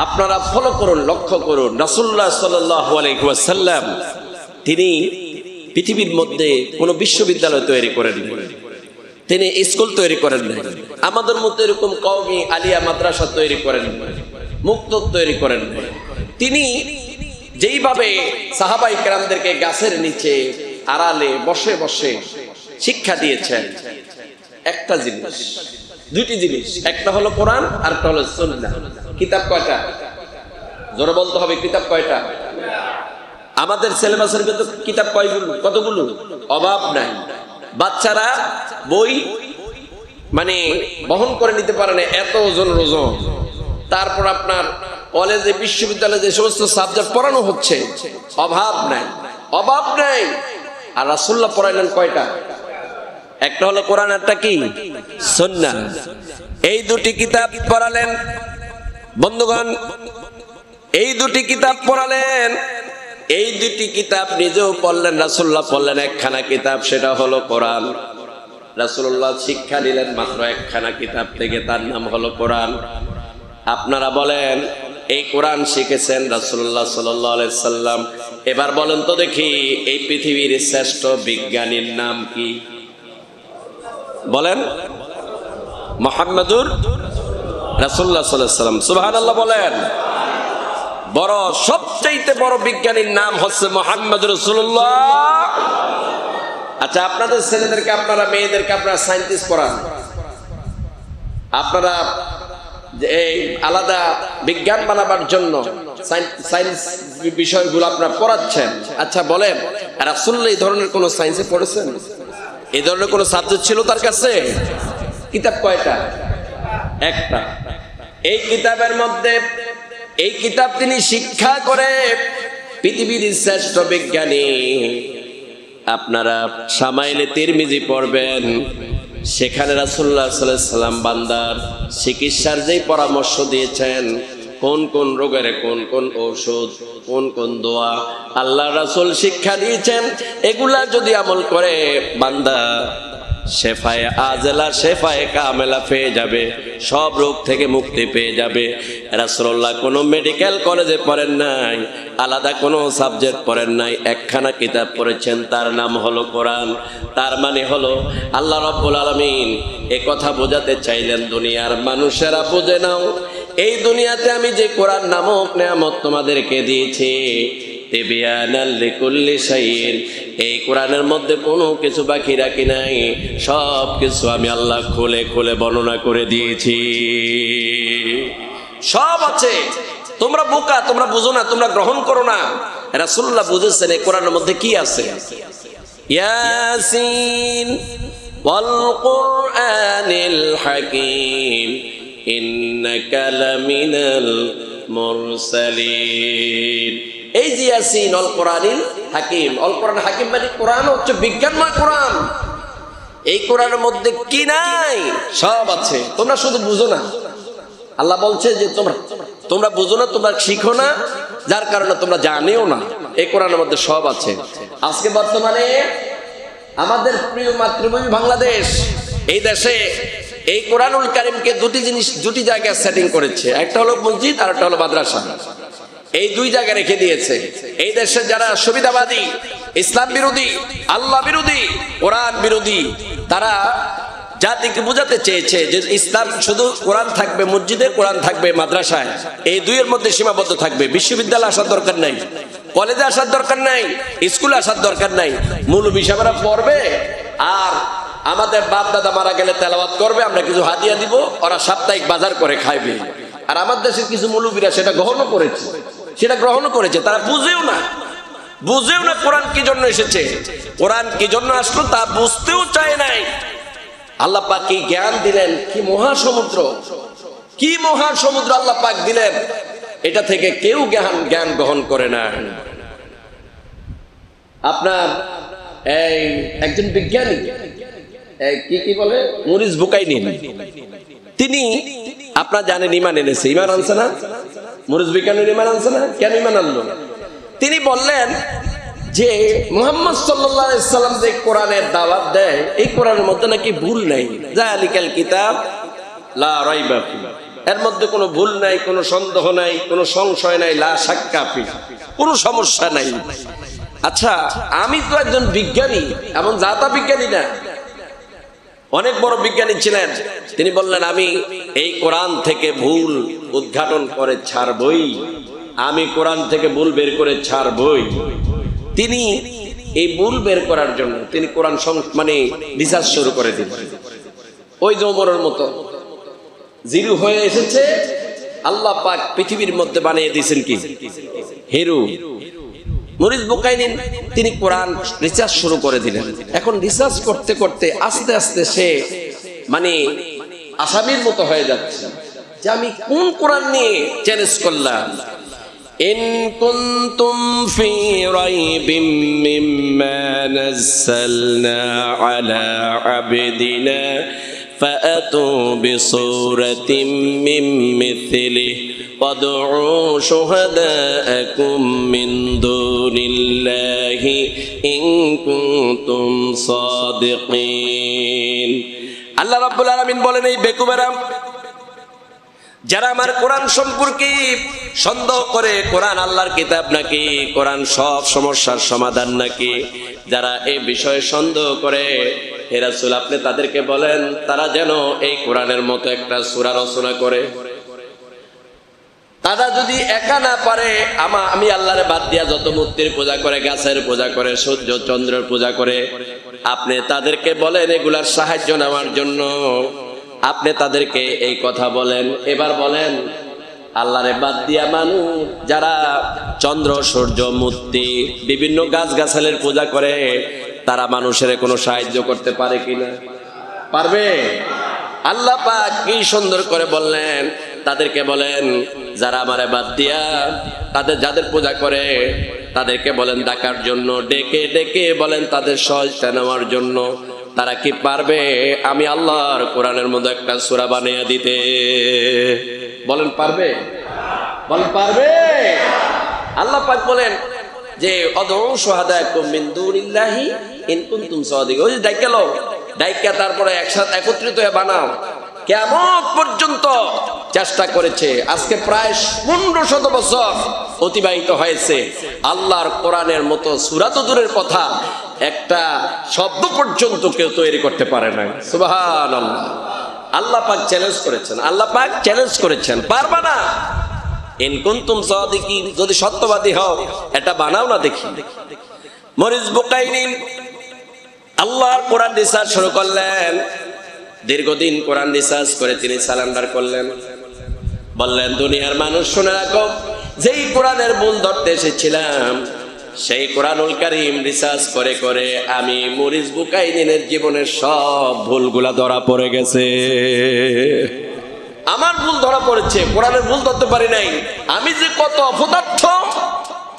আপনারা ফলো করুন, লক্ষ্য করুন, রাসূলুল্লাহ সাল্লাল্লাহু আলাইহি ওয়াসাল্লাম তিনি পৃথিবীর মধ্যে কোনো বিশ্ববিদ্যালয় তৈরি করেন নাই, তিনি স্কুল তৈরি করেন নাই, আমাদের মধ্যে এরকম কওমি আলিয়া মাদ্রাসা তৈরি করেন নাই, মুক্তব তৈরি করেন নাই। তিনি যেইভাবে সাহাবায়ে কেরামদেরকে গাছের নিচে আড়ালে বসে বসে শিক্ষা দিয়েছেন, একটা জিনিস, 2টি জিনিস, একটা হলো কোরআন আর একটা হলো সুন্নাহ। কিতাব কয়টা? জোরে বলতে হবে, কিতাব কয়টা? আমাদের সিলেবাসের ভিতর কিতাব কতগুলো? অভাব নাই। বাচ্চারা বই মানে বহন করে নিতে পারে না, এত ওজন। তারপর আপনার কলেজে বিশ্ববিদ্যালয়ে যে সমস্ত সাবজেক্ট পড়ানো হচ্ছে, অভাব নাই, অভাব নাই। আর রাসূলুল্লাহ পড়াইলেন কয়টা? একটা হলো কোরআন, একটা কি? সুন্নাহ। এই 2টি কিতাব পড়ালেন বন্ধুগণ, এই 2টি কিতাব পড়ালেন। এই 2টি কিতাব নিজেও পড়লেন, রাসূলুল্লাহ পড়লেন একখানা কিতাব, সেটা হলো কোরআন। রাসূলুল্লাহ শিক্ষা দিলেন মাত্র একখানা কিতাব থেকে, তার নাম হলো কোরআন। আপনারা বলেন এই কোরআন শিখেছেন রাসূলুল্লাহ সাল্লাল্লাহু আলাইহি সাল্লাম। এবার বলেন তো দেখি, এই পৃথিবীর শ্রেষ্ঠ বিজ্ঞানীর নাম কি? বলেন। মুহাম্মাদুর রাসূলুল্লাহ সাল্লাল্লাহু আলাইহি সাল্লাম। সুবহানাল্লাহ বলেন। বড় সবচেয়ে বড় বিজ্ঞানীর নাম হচ্ছে মুহাম্মদুর রাসূলুল্লাহ। আচ্ছা, আপনাদের ছেলেদেরকে, আপনারা মেয়েদেরকে আপনারা সায়েন্টিস্ট পড়ান, আপনারা এই আলাদা বিজ্ঞান বানাবার জন্য সায়েন্স বিষয়গুলো আপনারা পড়াচ্ছেন। আচ্ছা বলেন, রাসূলুল্লাহ এই ধরনের কোন সায়েন্সে পড়েছেন? এই ধরনের কোন সাবজেক্ট ছিল তার কাছে? কিতাব কয়টা? একটা। এই কিতাবের মধ্যে, এই কিতাব তিনি শিক্ষা করে পৃথিবীর শ্রেষ্ঠ বিজ্ঞানী। আপনারা শামাইলে তিরমিজি পড়বেন, সেখানে রাসূলুল্লাহ সাল্লাল্লাহু আলাইহি সাল্লাম বান্দার চিকিৎসার যেই পরামর্শ দিয়েছেন, কোন কোন রোগের কোন কোন ঔষধ, কোন কোন দোয়া আল্লাহ রাসূল শিক্ষা দিয়েছেন, এগুলা যদি আমল করে বান্দা শেফায়ে আজলা শেফায়ে কামেলা পেয়ে যাবে, সব রোগ থেকে মুক্তি পেয়ে যাবে। রাসূলুল্লাহ কোনো মেডিকেল কলেজে পড়েন নাই, আলাদা কোনো সাবজেক্ট পড়েন নাই, একখানা কিতাব পড়েছেন, তার নাম হলো কোরআন। তার মানে হলো আল্লাহ রাব্বুল আলামিন এই কথা বোঝাতে চাইলেন, দুনিয়ার মানুষেরা বুঝে নাও, এই দুনিয়াতে আমি যে কোরআন নামক নেয়ামত তোমাদেরকে দিয়েছি, তিবিয়ানাল লিকুল্লি শাইইন, এই কোরআনের মধ্যে কোনো কিছু বাকি রাখি নাই, সব কিছু আমি আল্লাহ খুলে খুলে বর্ণনা করে দিয়েছি, সব আছে। তোমরা বোকা, তোমরা বুঝো না, তোমরা গ্রহণ করো না। রাসূলুল্লাহ বুঝেছেন এই কোরআনের মধ্যে কি আছে। ইয়াসিন ওয়াল কুরআনিল হাকীম ইন্নাকা লামিনাল মুরসালিন। এই যে ইয়াসিন অল কোরআনিল হাকিম, অল কোরআন হাকিম মানে কোরআন হচ্ছে বিজ্ঞানময় কোরআন। এই কোরআনের মধ্যে কি নাই? সব আছে, তোমরা শুধু বুঝো না। আল্লাহ বলছে যে তোমরা বুঝো না, তোমরা শিখো না, যার কারণে তোমরা জানিও না। এই কোরআনের মধ্যে সব আছে। আজকে বর্তমানে আমাদের প্রিয় মাতৃভূমি বাংলাদেশ, এই দেশে এই কোরআনুল কারীমকে দুটি জায়গায় সেটিং করেছে, একটা হলো মসজিদ আর একটা হলো মাদ্রাসা। এই 2 জায়গায় রেখে দিয়েছে। এই দেশে যারা সুবিধাবাদী, ইসলাম বিরোধী, আল্লাহ বিরোধী, কোরআন বিরোধী, তারা জাতিকে বোঝাতে চেয়েছে যে ইসলাম শুধু কোরআন থাকবে মসজিদে, কোরআন থাকবে মাদ্রাসায়, এই 2 এর মধ্যে সীমাবদ্ধ থাকবে। বিশ্ববিদ্যালয়ে আসার দরকার নাই, কলেজে আসার দরকার নাই, স্কুলে আসার দরকার নাই। মৌলবী সাহেবরা পড়বে আর আমাদের বাপ দাদা মারা গেলে তেলাওয়াত করবে, আমরা কিছু হাদিয়া দিব, ওরা সাপ্তাহিক বাজার করে খাইবে। আর আমার দেশের কিছু মৌলবীরা সেটা গ্রহণ করেছে, তারা বুঝেও না কোরআন কি জন্য এসেছে, কোরআন কি জন্য আসলো তা বুঝতেও চায় নাই। আল্লাহ পাক কি জ্ঞান দিলেন, কি মহাসমুদ্র, কি মহাসমুদ্র আল্লাহ পাক দিলেন, এটা থেকে কেউ জ্ঞান গ্রহণ করে না। আপনার এই একজন বিজ্ঞানী কি বলে, মরিস বুকাইনি, তিনি আপনার জানেন ইমান এনেছে, ইমান আনছে না? মরিস বিজ্ঞানীর ইমান আনছে না? কেন ইমান আনলো? তিনি বললেন যে মুহাম্মদ সাল্লাল্লাহু আলাইহি সাল্লাম যে কোরআনের দাওয়াত দেয়, এই কোরআনের মধ্যে নাকি ভুল নাই। যালিকাল কিতাব লা রাইবা ফি, এর মধ্যে কোনো ভুল নাই, কোনো সন্দেহ নাই, কোনো সংশয় নাই, লা শাক্কা ফি, কোনো সমস্যা নাই। আচ্ছা, আমি তো একজন বিজ্ঞানী, এমন জাতা বিজ্ঞানী না, অনেক বড় বিজ্ঞানী ছিলেন। তিনি বললেন আমি এই কোরআন থেকে ভুল উদ্ঘাটন করে ছাড়বই, আমি কোরআন থেকে ভুল বের করে ছাড়বই। তিনি এই ভুল বের করার জন্য তিনি কোরআন মানে রিসার্চ শুরু করে দিলেন। ওই জমরের মতো জিরো হয়ে এসেছে, আল্লাহ পাক পৃথিবীর মধ্যে বানিয়ে দিয়েছেন কি হিরো। মরিস বুকাইনি তিনি কোরআন রিসার্চ শুরু করে দিলেন। এখন রিসার্চ করতে করতে আস্তে আস্তে সে মানে আসামির মতো হয়ে যাচ্ছে যে আমি কোন কোরআন নিয়ে চ্যালেঞ্জ করলাম। ইন কুনতুম ফি রাইবিম মিম্মা নাযালনা আলা আবদিনা ফাআতু বিসূরাতিম মিন মিথলিহি وادعوا شهداءكم من دون الله إن كنتم صادقين। আল্লাহ রাব্বুল আলামিন বলেন, এই বেকুবেরা যারা আমার কোরআন সম্পর্কে সন্দেহ করে, কোরআন আল্লাহর কিতাব নাকি, কোরআন সব সমস্যার সমাধান নাকি, যারা এই বিষয়ে সন্দেহ করে, হে রাসূল আপনি তাদেরকে বলেন তারা যেন এই কোরআনের মতো একটা সূরা রচনা করে। তারা যদি একা না পারে, আমি আল্লাহরে বাদ দিয়া যত মূর্তির পূজা করে, গাছের পূজা করে, সূর্য চন্দ্রের পূজা করে, আপনি তাদেরকে বলেন এগুলার সাহায্য নেওয়ার জন্য। আপনি তাদেরকে এই কথা বলেন। এবার বলেন আল্লাহরে বাদ দিয়া মানুষ যারা চন্দ্র সূর্য মূর্তি বিভিন্ন গাছ গাছালের পূজা করে, তারা মানুষের কোনো সাহায্য করতে পারে কিনা? পারবে? আল্লাহ পাক কি সুন্দর করে বললেন, তাদেরকে বলেন যারা আমারে বাদ দিয়া যাদের পূজা করে তাদেরকে বলেন ডাকার জন্য, ডেকে ডেকে বলেন তাদের সহায়তা নেওয়ার জন্য। তারা কি পারবে আমি আল্লাহর কোরআনের মধ্যে একটা সূরা বানিয়ে দিতে? বলেন পারবে? বলেন পারবে? আল্লাহ পাক বলেন যে আদউ শুহাদাকুম মিন দুনিল্লাহি ইন কুনতুম সাদিকিন। ওই ডাইকা লও, ডাইকা তারপরে একসাথে একত্রিত হয়ে বানাও। কিয়ামত পর্যন্ত চেষ্টা করেছে, আজকে প্রায় 1500 বছর অতিবাহিত হয়েছে। আল্লাহর কোরআনের মতো সূরা তো দূরের কথা, একটা শব্দ পর্যন্ত কেউ তৈরি করতে পারে না। সুবহানাল্লাহ। আল্লাহ পাক চ্যালেঞ্জ করেছেন, আল্লাহ পাক চ্যালেঞ্জ করেছেন, পারবা না? ইন কুনতুম সাদিকিন, যদি সত্যবাদী হও এটা বানাও না দেখি। মরিস বুকাইনি আল্লাহর কোরআন রিসার্চ শুরু করলেন। দীর্ঘদিন কোরআন রিসার্চ করে তিনি সারেন্ডার করলেন। বললেন দুনিয়ার মানুষ শুনে রাখো, যেই কোরআনের ভুল ধরতে এসেছিলাম সেই কোরআনুল কারীম রিসার্চ করে করে আমি মরিস বুকাইনির জীবনের সব ভুলগুলা ধরা পড়ে গেছে। আমার ভুল ধরা পড়েছে, কোরআনের ভুল ধরতে পারি নাই। আমি যে কত অপদার্থ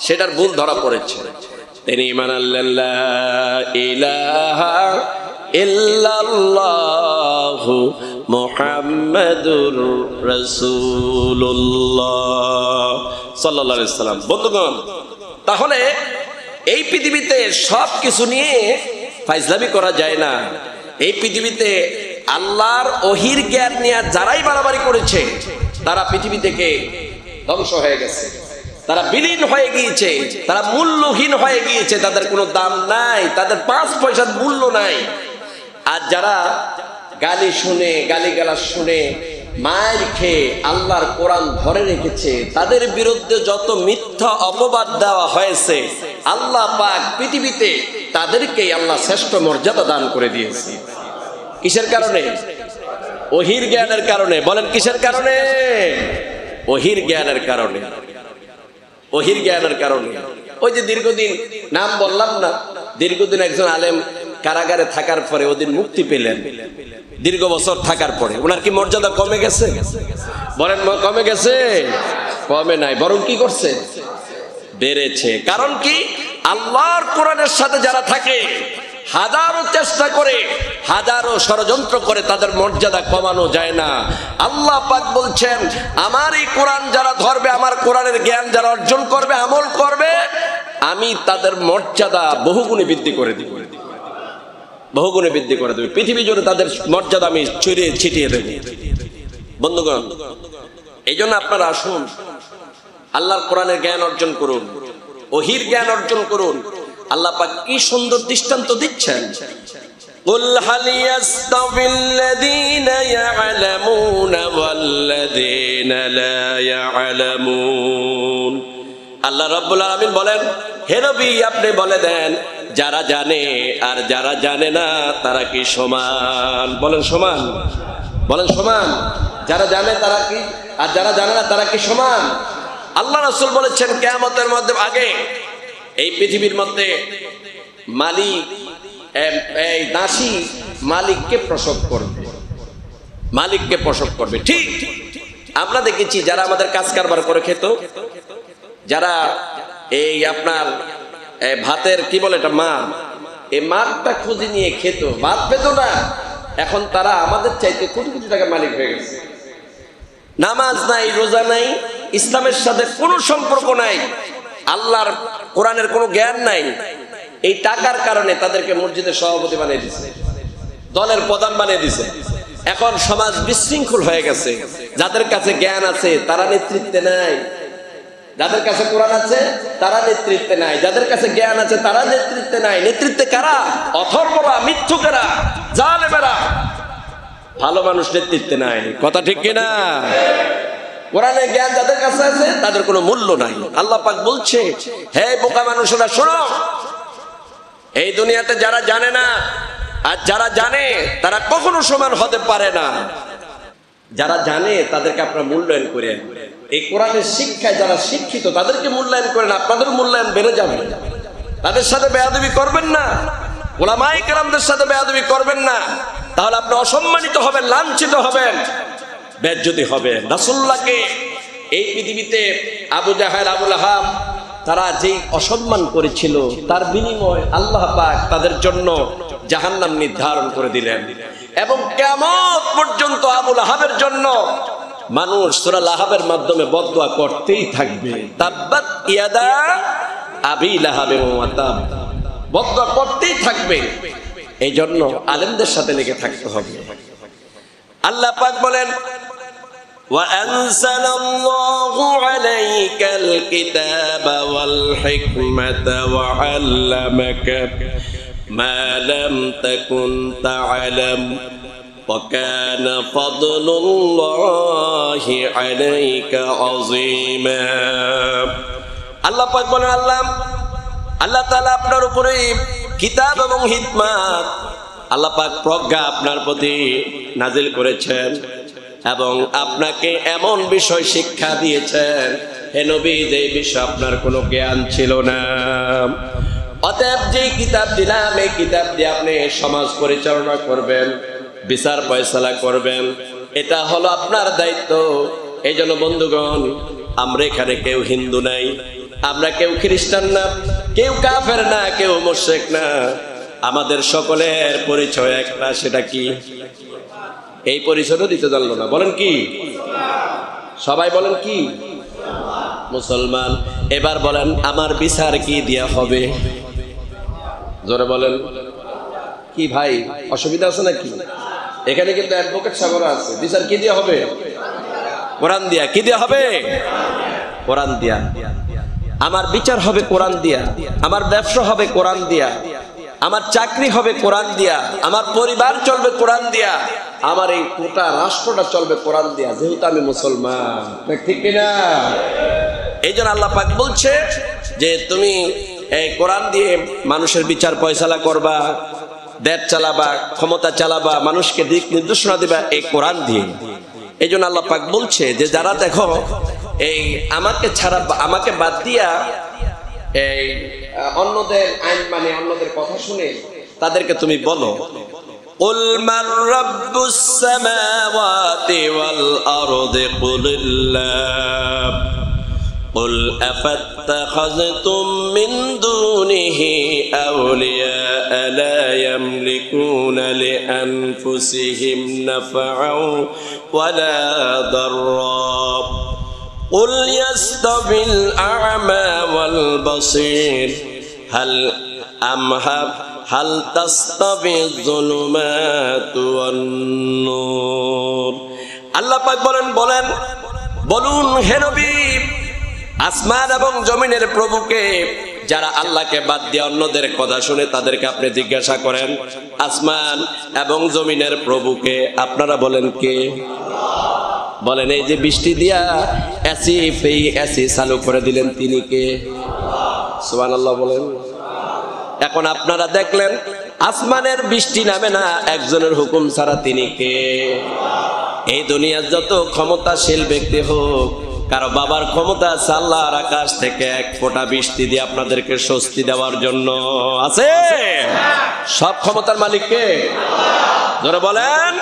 সেটার ভুল ধরা পড়েছে। তিনি ঈমান আনলেন লা ইলাহা ইল্লাল্লাহু মুহাম্মাদুর রাসূলুল্লাহ সাল্লাল্লাহু আলাইহি সাল্লাম। বন্ধুগণ, তাহলে এই পৃথিবীতে সব কিছু নিয়ে ফাইজলামি করা যায় না। এই পৃথিবীতে আল্লাহর ওহির জ্ঞান নিয়ে যারাই বাড়াবাড়ি করেছে তারা পৃথিবী থেকে ধ্বংস হয়ে গেছে, তারা বিলীন হয়ে গিয়েছে, তারা মূল্যহীন হয়ে গিয়েছে, তাদের কোনো দাম নাই, তাদের 5 পয়সার মূল্য নাই। আর যারা গালি শুনে, গালিগালাজ শুনে, মায়ের খেয়ে আল্লাহর কোরআন ধরে রেখেছে, তাদের বিরুদ্ধে যত মিথ্যা অপবাদ দেওয়া হয়েছে, আল্লাহ পাক পৃথিবীতে তাদেরকেই আল্লাহ শ্রেষ্ঠ মর্যাদা দান করে দিয়েছে। কিসের কারণে? ওহির জ্ঞানের কারণে। বলেন কিসের কারণে? ওহির জ্ঞানের কারণে। ওহির জ্ঞানের কারণে। ওই যে দীর্ঘদিন নাম বললাম না, দীর্ঘদিন একজন আলেম কারাগারে থাকার পরে ওদিন মুক্তি পেলেন। দীর্ঘ বছর থাকার পরে ওনার কি মর্যাদা কমে গেছে? বলেন কমে গেছে? কমে নাই, বরং কি করছে? বেড়েছে। কারণ কি? আল্লাহর কোরআনের সাথে যারা থাকে হাজারো চেষ্টা করে, হাজারো ষড়যন্ত্র করে তাদের মর্যাদা কমানো যায় না। আল্লাহ পাক বলছেন, আমার এই কোরআন যারা ধরবে, আমার কোরআনের জ্ঞান যারা অর্জন করবে, আমল করবে, আমি তাদের মর্যাদা বহুগুণে বৃদ্ধি করে দিব, বহুগুণে বৃদ্ধি করে দেবে। পৃথিবী জুড়ে তাদের মর্যাদা আমি ছড়িয়ে ছিটিয়ে দেব। বন্ধুগণ, এই জন্য আপনারা আসুন, আল্লাহর কোরআনের জ্ঞান অর্জন করুন, ওহীর জ্ঞান অর্জন করুন। আল্লাহ পাক কি সুন্দর দৃষ্টান্ত দিচ্ছেন। কুল হাল ইয়াস্তাবিল্লাযীনা ইয়া'লামুনা ওয়াল্লাযীনা লা ইয়া'লামুন। আল্লাহ রাব্বুল আলামিন বলেন, হে নবী আপনি বলে দেন, যারা জানে আর যারা জানে না তারা কি সমান? বলেন সমান, বলেন সমান। যারা জানে তারা কি, আর যারা জানে না তারা কি সমান? আল্লাহ রাসূল বলেছেন, কিয়ামতের মধ্যে আগে এই পৃথিবীর মধ্যে মালিক, এই দাসী মালিককে প্রসব করবে, মালিককে প্রসব করবে। ঠিক আমরা দেখেছি যারা আমাদের কাজ কারবার করে খেত, যারা এই আপনার ভাতের কি বলে এটা মা, এই মাঠটা খুঁজে নিয়ে খেত, ভাত পেত না, এখন তারা আমাদের চাইতে কোটি কোটি টাকার মালিক হয়ে গেছে। নামাজ নাই, রোজা নাই, ইসলামের সাথে কোনো সম্পর্ক নাই, আল্লাহর কোরআনের কোনো জ্ঞান নাই। এই টাকার কারণে তাদেরকে মসজিদের সভাপতি বানিয়ে দিছে, দলের প্রধান বানিয়ে দিছে। এখন সমাজ বিশৃঙ্খল হয়ে গেছে। যাদের কাছে জ্ঞান আছে তারা নেতৃত্বে নাই, যাদের কাছে কোরআন আছে তারা নেতৃত্বে নাই, যাদের কাছে জ্ঞান আছে তারা নেতৃত্বে নাই। নেতৃত্বে কারা? অথর্বরা, মিথ্যুকেরা, জালেমেরা। ভালো মানুষ নেতৃত্বে নাই। কথা ঠিক কিনা? কোরআনের জ্ঞান যাদের কাছে আছে তাদের কোনো মূল্য নাই। আল্লাহ পাক বলছে, হে বোকা মানুষেরা শোনো, এই দুনিয়াতে যারা জানে না আর যারা জানে তারা কখনো সমান হতে পারে না। যারা জানে তাদেরকে আপনারা মূল্যায়ন করেন। এই কোরআনের শিক্ষায় যারা শিক্ষিত তাদেরকে মূল্যায়ন করেন, আপনাদের মূল্যায়ন বেড়ে যাবে। তাদের সাথে বেয়াদবি করবেন না, উলামায়ে কেরামদের সাথে বেয়াদবি করবেন না, তাহলে আপনি অসম্মানিত হবেন, লাঞ্ছিত হবেন, বেজ্জতি হবে। রাসূলুল্লাহকে এই পৃথিবীতে আবু জাহেল, আবু লাহাব তারা যেই অসম্মান করেছিল তার বিনিময় আল্লাহ পাক তাদের জন্য জাহান্নাম নির্ধারণ করে দিলেন। এবং কিয়ামত পর্যন্ত আবু লাহাবের জন্য মানুষ সূরা লাহাবের মাধ্যমে বদদুয়া করতেই থাকবে। তাব্বাত ইয়াদা আবি লাহাবিন ওয়া তাব, বদদুয়া করতেই থাকবে। এই জন্য আলেমদের সাথে লেগে থাকতে হবে। আল্লাহ পাক বলেন, وأنزل الله عليك الكتاب والحكمة وعلمك ما لم تكن تعلم وكان فضل الله عليك عظيما। আল্লাহ পাক বলেন, আল্লাহ তাআলা আপনার উপরে কিতাব এবং হিকমত, আল্লাহ পাক প্রজ্ঞা আপনার প্রতি নাজিল করেছেন এবং আপনাকে এমন বিষয় শিক্ষা দিয়েছেন হে নবী যে বিষয় আপনার কোনো জ্ঞান ছিল না। অতএব যে কিতাব দিলাম এই কিতাব দিয়ে আপনি সমাজ পরিচালনা করবেন, বিচার ফয়সালা করবেন, এটা হলো আপনার দায়িত্ব। এই জন্য বন্ধুগণ, আমরা এখানে কেউ হিন্দু নাই, আমরা কেউ খ্রিস্টান না, কেউ কাফের না, কেউ মুশরিক না, আমাদের সকলের পরিচয় একটা। সেটা কি? এই পরিচয়ও দিতে জানলো না। বলেন কি? সবাই বলেন কি? মুসলমান। এবার বলেন, আমার বিচার কি দিয়া হবে? জোরে বলেন। কি ভাই, অসুবিধা আছে নাকি? এখানে কিন্তু অ্যাডভোকেট সাগর আছে। বিচার কি দিয়া হবে? কোরআন দিয়া। কি দিয়া হবে? কোরআন দিয়া। আমার বিচার হবে কোরআন দিয়া, আমার ব্যবসা হবে কোরআন দিয়া, আমার চাকরি হবে কোরআন দিয়া, আমার পরিবার চলবে কোরআন দিয়া, আমার এই গোটা রাষ্ট্রটা চলবে কোরআন দিয়া, যেহেতু আমি মুসলমান। ঠিক কিনা? এই জন্য আল্লাহ পাক বলছে যে তুমি এই কোরআন দিয়ে মানুষের বিচার ফয়সালা করবা, দেশ চালাবা, ক্ষমতা চালাবা, মানুষকে দিক নির্দেশনা দিবা এই কোরআন দিয়ে। এই জন্য আল্লাহ পাক বলছে যে যারা দেখো এই আমাকে ছাড়া, আমাকে বাদ দিয়া এই অন্যদের আইন মানে অন্যদের কথা শুনে তাদেরকে তুমি বলো قل من رب السماوات والأرض قل الله قل أفاتخذتم من دونه أولياء لا يملكون لأنفسهم نفعا ولا ضرا قل يستوي الأعمى والبصير هل تستوي الظلمات والنور আল্লাহ পাক বলুন হে নবী, আসমান এবং জমিনের প্রভুকে, যারা আল্লাহকে বাদ দিয়ে অন্যদের কথা শুনে তাদেরকে আপনি জিজ্ঞাসা করেন, আসমান এবং জমিনের প্রভুকে আপনারা বলেন কে? বলেন এই যে বৃষ্টি দিয়া এসি চালু করে দিলেন তিনি কে? সুবহানাল্লাহ বলেন। এখন আপনারা দেখলেন আসমানের বৃষ্টি নামে না একজনের হুকুম ছাড়া, তিনি কে? এই দুনিয়ার যত ক্ষমতাশীল ব্যক্তি হোক, কারো বাবার ক্ষমতা আছে আল্লাহর আকাশ থেকে এক ফোঁটা বৃষ্টি দিয়ে আপনাদেরকে স্বস্তি দেওয়ার জন্য আছে? সব ক্ষমতার মালিক কে? জোরে বলেন।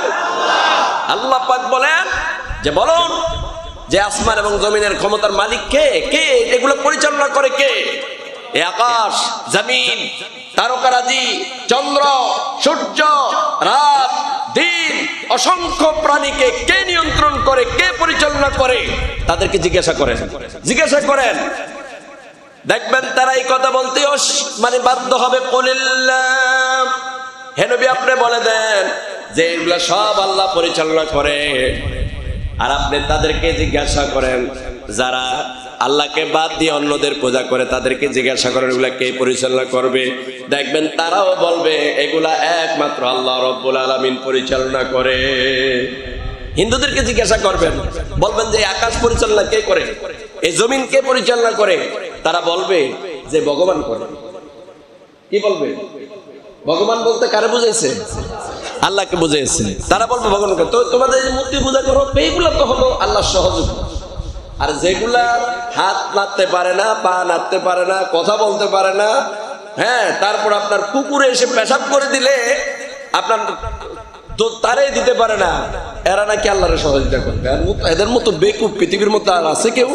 আল্লাহ পাক বলেন যে বলুন যে আসমান এবং জমিনের ক্ষমতার মালিক কে? কে এগুলো পরিচালনা করে? কে? এই আকাশ, জমিন, তারকারাজি, চন্দ্র, সূর্য, রাত, দিন, অসংখ্য প্রাণীকে কে নিয়ন্ত্রণ করে, কে পরিচালনা করে? তাদেরকে জিজ্ঞাসা করেন। দেখবেন তারা এই কথা বলতে বাধ্য হবে। কুলিল্লাহ, হে নবী আপনি বলে দেন যে এগুলা সব আল্লাহ পরিচালনা করে। আর আপনি তাদেরকে জিজ্ঞাসা করেন যারা আল্লাহকে বাদ দিয়ে অন্যদের পূজা করে, তাদেরকে জিজ্ঞাসা করেন এগুলা কে পরিচালনা করবে। দেখবেন তারাও বলবে এগুলা একমাত্র আল্লাহ রব্বুল আলামিন পরিচালনা করে। হিন্দুদেরকে জিজ্ঞাসা করবেন, বলবেন যে আকাশ পরিচালনা কে করে, এই জমিন কে পরিচালনা করে? তারা বলবে যে ভগবান করে। কি বলবে? ভগবান বলতে কারে বুঝাইছে? আল্লাহকে বুঝাইছে। তারা বলবে ভগবান করে। তো তোমাদের যে মূর্তি পূজা করো এইগুলো তো হলো আল্লাহর সহযোগী। আর যেগুলা হাত নাড়তে পারে না, পা নাড়তে পারে না, কথা বলতে পারে না, হ্যাঁ, তারপর আপনার কুকুরে এসে পেশাব করে দিলে আপনার তারাই দিতে পারে না, এরা নাকি আল্লাহর সহযোগিতা করবে। এদের মতো বেকুব পৃথিবীর মতো আর আছে কেউ?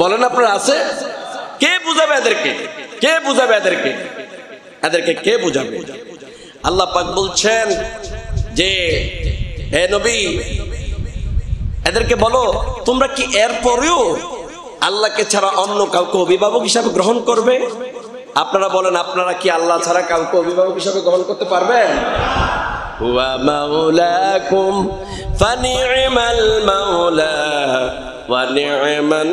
বলেন আপনারা আছে? কে বুঝাবে এদেরকে? এদেরকে কে বুঝাবে? আল্লাহ পাক বলছেন যে হে নবী এদেরকে বলো তোমরা কি এর পরেও আল্লাহকে ছাড়া অন্য কাউকে অভিভাবক হিসাবে গ্রহণ করবে? আপনারা বলেন আপনারা কি আল্লাহ ছাড়া কাউকে অভিভাবক হিসাবে গ্রহণ করতে পারবেন? হুয়া মাওলাকুম ফানি'মাল মাওলা ওয়া নি'মান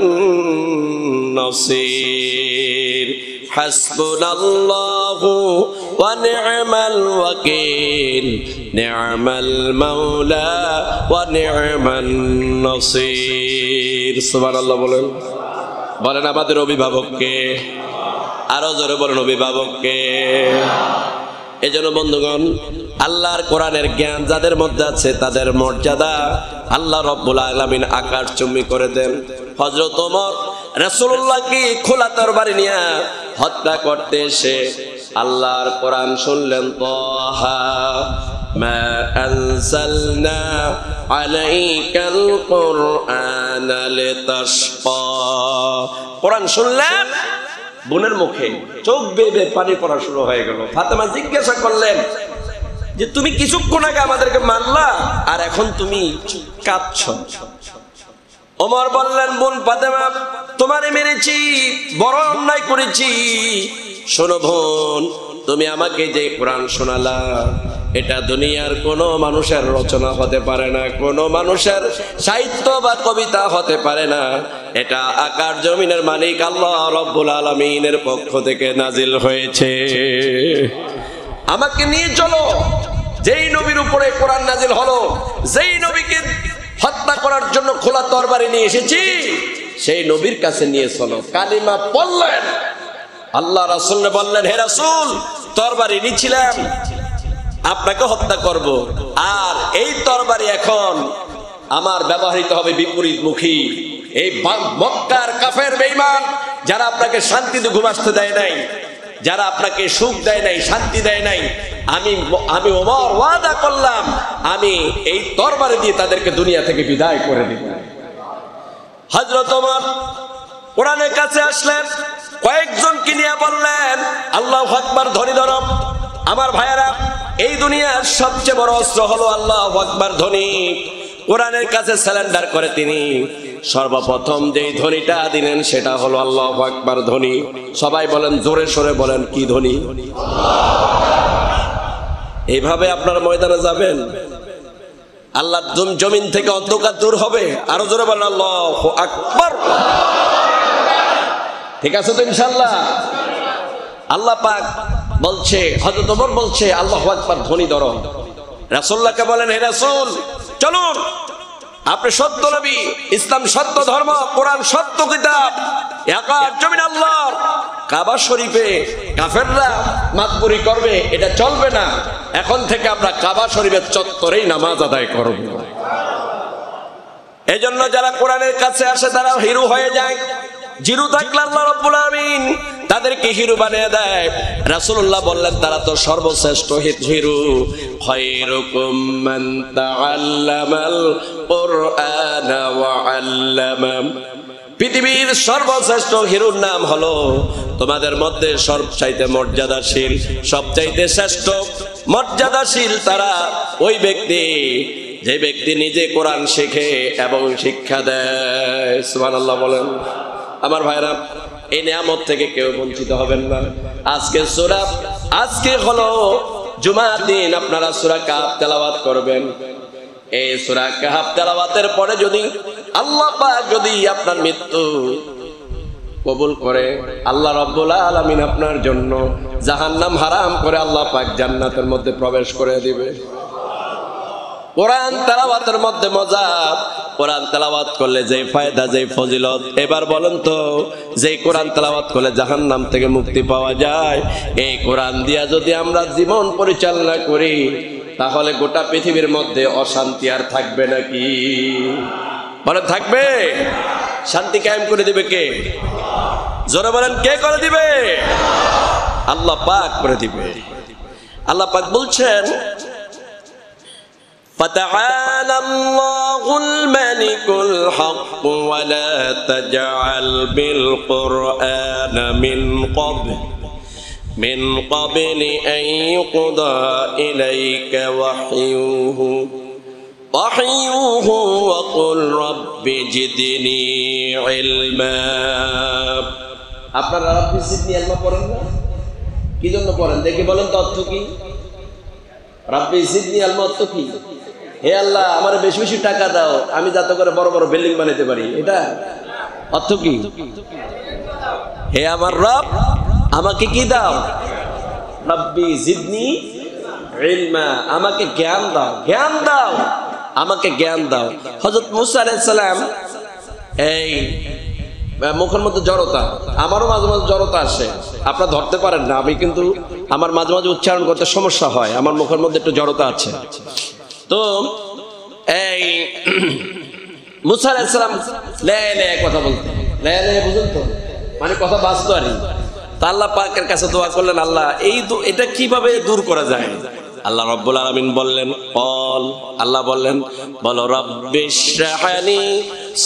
নাসির হাসবুনাল্লাহু ওয়া নি'মাল ওয়াকিল নি'মাল মাওলা ওয়া নি'মান নাসির। সুবহানাল্লাহ বলেন আমাদের অভিভাবককে। আরো জোরে বলেন অভিভাবককে। এজন্য বন্ধুগণ, আল্লাহর কোরআনের জ্ঞান যাদের মধ্যে আছে তাদের মর্যাদা আল্লাহ রব্বুল আলামিন আকাশচুম্বী করে দেন। হযরত ওমর রাসূলুল্লাহকে খোলা তরবারি নিয়ে হত্যা করতে এসে আল্লাহর কোরআন শুনলেন। তাহা মা আনজালনা আলাইকাল কুরআনা লিতাশকা। কোরআন শুনলেন, বোনের মুখে চোখ বেয়ে পানি পড়া শুরু হয়ে গেল। ফাতেমা জিজ্ঞাসা করলেন যে তুমি কিছুক্ষণ আগে আমাদেরকে মারলা আর এখন তুমি কাঁদছ। ওমর বললেন, বোন ফাতেমা তোমারে মেরেছি, বড় অন্যায় করেছি। শোনো বোন, তুমি আমাকে যে কোরআন শোনালা এটা দুনিয়ার কোনো মানুষের রচনা হতে পারে না, কোনো মানুষের সাহিত্য বা কবিতা হতে পারে না। এটা আকাশ জমিনের মালিক আল্লাহ রব্বুল আলামিনের পক্ষ থেকে নাজিল হয়েছে। আমাকে নিয়ে চলো, যেই নবীর উপরে কোরআন নাজিল হলো, যেই নবীকে হত্যা করার জন্য খোলা তরবারি নিয়ে এসেছি, সেই নবীর কাছে নিয়ে চলো। কালিমা পড়লেন, আল্লাহ রাসূল বললেন, হে রাসূল তরবারি নিয়েছিলাম, আপনাকে হত্যা করব, আর এই তরবারি এখন আমার ব্যবহৃত হবে বিপরীতমুখী। এই মক্কার কাফের বেঈমান যারা আপনাকে শান্তিতে ঘুম আসতে দেয় নাই, যারা আপনাকে সুখ দেয় নাই, শান্তি দেয় নাই, আমি ওমর ওয়াদা করলাম আমি এই তরবারি দিয়ে তাদেরকে দুনিয়া থেকে বিদায় করে দিব। হযরত ওমর কোরআনের কাছে আসলেন, কয়েকজনকে নিয়ে বললেন আল্লাহু আকবার ধ্বনি ধরো। আমার ভাইয়েরা, এই দুনিয়ার সবচেয়ে বড় অস্ত্র হলো আল্লাহু আকবার ধ্বনি। কোরআনের কাছে সারেন্ডার করে তিনি সর্বপ্রথম যেই ধ্বনিটা দিলেন সেটা হলো আল্লাহু আকবার ধ্বনি। সবাই বলেন, জোরে সোরে বলেন, কি ধ্বনি? এইভাবে আপনার ময়দানে যাবেন, আল্লাহর জমিন থেকে অন্ধকার দূর হবে। আরো জোরে বলেন আল্লাহু আকবার। ঠিক আছে তো ইনশাআল্লাহ? আল্লাহ পাক বলছে, হযরত ওমর বলছে আল্লাহু আকবার ধ্বনি ধরো। রাসূলুল্লাহকে বলেন, হে রাসূল চলুন, আপনি সত্য নবী, ইসলাম সত্য ধর্ম, কোরআন সত্য কিতাব, একার জমিন আল্লাহর, কাবা শরীফে কাফেররা মাতবরি করবে, এটা চলবে না। এখন থেকে আমরা কাবা শরীফের চত্বরেই নামাজ আদায় করব। এজন্য যারা কোরআনের কাছে আসে তারা হিরো হয়ে যায়। জিরু থাকলে আল্লাহ রাব্বুল আলামিন তাদেরকে হিরো বানিয়ে দেয়। রাসূলুল্লাহ বললেন তারা তো সর্বশ্রেষ্ঠ হিরো। খায়রুকুম মান তাআল্লামাল কুরআনা ওয়া আল্লামা। পৃথিবীর সর্বশ্রেষ্ঠ হিরোর নাম হলো, তোমাদের মধ্যে সবচাইতে মর্যাদাশীল, সবচাইতে শ্রেষ্ঠ মর্যাদাশীল তারা ওই ব্যক্তি যে ব্যক্তি নিজে কোরআন শেখে এবং শিক্ষা দেয়। সুবহানাল্লাহ বলেন। আমার ভাইরা, এই নিয়ামত থেকে কেউ বঞ্চিত হবেন না। আজকে হলো জুমার দিন, আপনারা সূরা কাহফ তেলাওয়াত করবেন। এই সূরা কাহফ তেলাওয়াতের পরে যদি আল্লাহ পাক যদি আপনার মৃত্যু কবুল করে, আল্লাহ রাব্বুল আলামিন আপনার জন্য জাহান্নাম হারাম করে আল্লাহ পাক জান্নাতের মধ্যে প্রবেশ করে দিবে। কোরআন তেলাওয়াতের মধ্যে মজা, কোরআন তেলাওয়াত করলে যে ফায়দা, যে ফজিলত, এবার বলেন তো যে কোরআন তেলাওয়াত করলে জাহান্নাম থেকে মুক্তি পাওয়া যায়, এই কোরআন দিয়া যদি আমরা জীবন পরিচালনা করি তাহলে গোটা পৃথিবীর মধ্যে অশান্তি আর থাকবে নাকি? বলেন থাকবে? শান্তি কায়েম করে দিবে কে? জোরে বলেন, কে করে দিবে? আল্লাহ পাক করে দিবে। আল্লাহ পাক বলছেন, فتعالى الله الملك الحق ولا تجعل بالقرآن من قبل أن يقضى إليك وحيه وقل رب زدني علما। আপনারা রব্বি জিদনি ইলমা পড়েন না? কি জন্য পড়েন দেখি বলেন তো, অর্থ কি? রব্বি জিদনি ইলমা অর্থ কি? হে আল্লাহ আমার বেশি বেশি টাকা দাও, আমি যাতে করে বড় বড় বিল্ডিং বানাতে পারি, এটা অর্থ কি? হে আমার রব আমাকে কি দাও? রব্বি জিদনি ইলমা, আমাকে জ্ঞান দাও, জ্ঞান দাও, আমাকে জ্ঞান দাও। হযরত মুসা আলাইহিস সালাম, এই মুখের মধ্যে জড়তা, আমারও মাঝে মাঝে জড়তা আসে, আপনারা ধরতে পারেন না, আমি কিন্তু আমার মাঝে মাঝে উচ্চারণ করতে সমস্যা হয়, আমার মুখের মধ্যে একটু জড়তা আছে। তো এই মুসা আলাইহিস সালাম লে কথা বলতে, লে বুঝুন তো, মানে কথা বাঁচতো আর। তা আল্লাহ পাকের কাছে দোয়া করলেন, আল্লাহ এটা কিভাবে দূর করা যায়? আল্লাহ রাব্বুল আলামিন বললেন, আল্লাহ বললেন, বলো রব্বিশরাহলি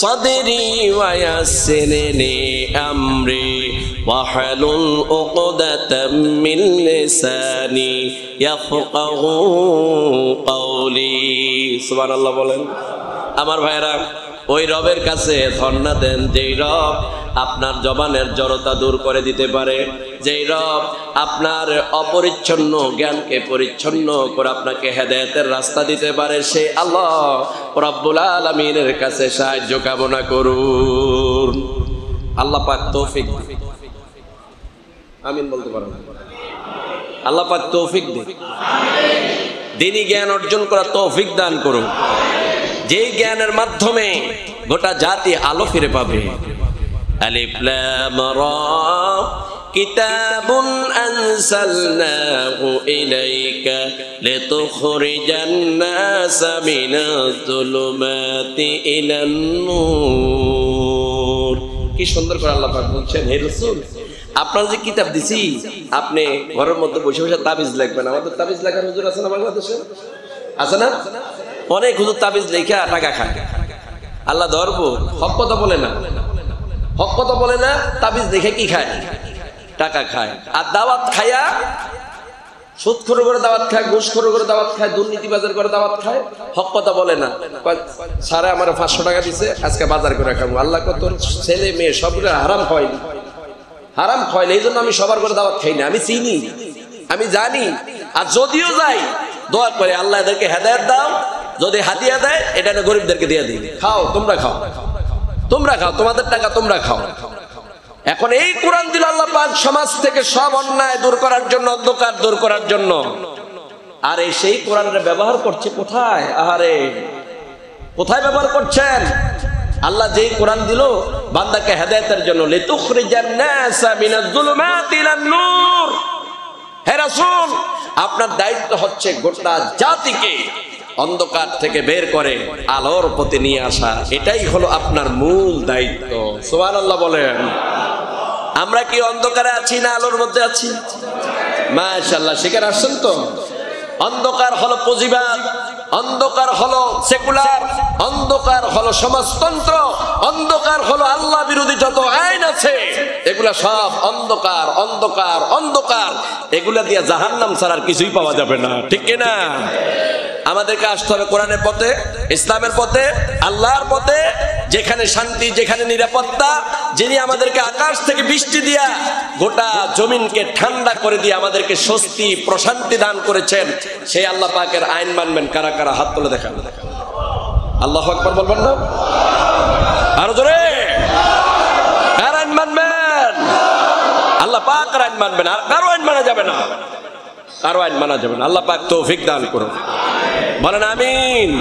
সাদরি ওয়া ইয়াসসিরলি আমরি ওয়াহলুল উকদাতাম মিন লিসানি ইয়াফকাহু কওলি। সুবহানাল্লাহ বলেন। আমার ভাইরা, ওই রবের কাছে ধন্যবাদ দেন যেই রব আপনার জবানের জড়তা দূর করে দিতে পারে, যেই রব আপনার অপরিচ্ছন্ন জ্ঞানকে পরিচ্ছন্ন করে আপনাকে হেদায়েতের রাস্তা দিতে পারে, সেই আল্লাহ রব্বুল আলামিনের কাছে সাহায্য কামনা করুন। আল্লাহ পাক তৌফিক দিন, আমিন বলতে পারেন। আল্লাহ পাক তৌফিক দিন, দ্বীনি জ্ঞান অর্জন করা তৌফিক দান করুন, যেই জ্ঞানের মাধ্যমে গোটা জাতি আলো ফিরে পাবে। আলিফ লাম রা কিতাবুন আনসালনাহু ইলাইকা লিতুখরিজান নাসা মিনাজ যুলুমাতি ইলান নূর। কি সুন্দর করে আল্লাহ পাক বলছেন, হে রাসূল আপনার যে কিতাব দিছি আপনি ঘরের মধ্যে বসে বসে তাবিজ লিখবেন। আমাদের তাবিজ লেখার হুজুর আছে না বাংলাদেশে? আছে না? অনেক হুজুর তাবিজ লেখা টাকা খায়। আল্লাহ ধরবো? হক কথা বলে না, হক কথা বলে না। তাবিজ দেখে কি খায়? টাকা খায়। আর দাওয়াত খায়া সুদখোর করে দাওয়াত খায়, ঘুষখোর করে দাওয়াত খায়, দুর্নীতিবাজার করে দাওয়াত খায়, হক কথা বলে না। স্যারে আমার 500 টাকা দিছে, আজকে বাজার করে খাবো। আল্লাহ কত ছেলে মেয়ে সবগুলো হারাম খাওয়াইনি, হারাম খাওয়াইনি, এই জন্য আমি সবার করে দাওয়াত খাই না। আমি চিনি, আমি জানি। আর যদিও যাই দোয়া করে আল্লাহ এদেরকে হেদায়েত দাও, যদি হাদিয়া দেয় এটা গরিবদেরকে দিয়ে দিই, খাও তোমরা, খাও তোমরা, খাও তোমাদের টাকা তোমরা খাও। এখন এই কোরআন দিল আল্লাহ পাক সমাজ থেকে সব অন্যায় দূর করার জন্য, অন্ধকার দূর করার জন্য। আর এই সেই কোরআনটা ব্যবহার করছে কোথায়? আহারে, কোথায় ব্যবহার করছেন? আল্লাহ যেই কোরআন দিল বান্দাকে হেদায়েতের জন্য, লিতুখরিজান নাসা মিনাজ যুলুমাতি ইলান নূর। হে রাসূল, আপনার দায়িত্ব হচ্ছে গোটা জাতিকে অন্ধকার থেকে বের করে আলোর পথে নিয়ে আসা। এটাই হলো আপনার মূল দায়িত্ব। সুবহানাল্লাহ বলেন। আমরা কি অন্ধকারে আছি না আলোর মধ্যে আছি? মাশাআল্লাহ, সেখানে আসছেন তো। অন্ধকার হলো পুঁজিবাদ, অন্ধকার হলো সেকুলার, অন্ধকার হলো সমাজতন্ত্র, অন্ধকার হলো আল্লাহ বিরোধী যত আইন আছে, এগুলা সব অন্ধকার, অন্ধকার, অন্ধকার। এগুলা দিয়ে জাহান্নাম ছাড়া আর কিছুই পাওয়া যাবে না, ঠিক কিনা? আমাদেরকে আসতে হবে কোরআনের পথে, ইসলামের পথে, আল্লাহর পথে, যেখানে শান্তি, যেখানে নিরাপত্তা, যিনি আমাদেরকে আকাশ থেকে বৃষ্টি দিয়া গোটা জমিনকে ঠান্ডা করে দিয়ে আমাদেরকে স্বস্তি প্রশান্তি দান করেছেন, সেই আল্লাহ পাকের আইন মানবেন। কারা কারা হাত তুলে দেখান। আল্লাহু আকবার বলবেন না? আরো জোরে। কার আইন মানবেন? আল্লাহ পাকের আইন মানবেন, আর কারো আইন মানা যাবে না, কারো আইন মানা যাবে না। আল্লাহ পাক তৌফিক দান করুন, বলেন আমিন।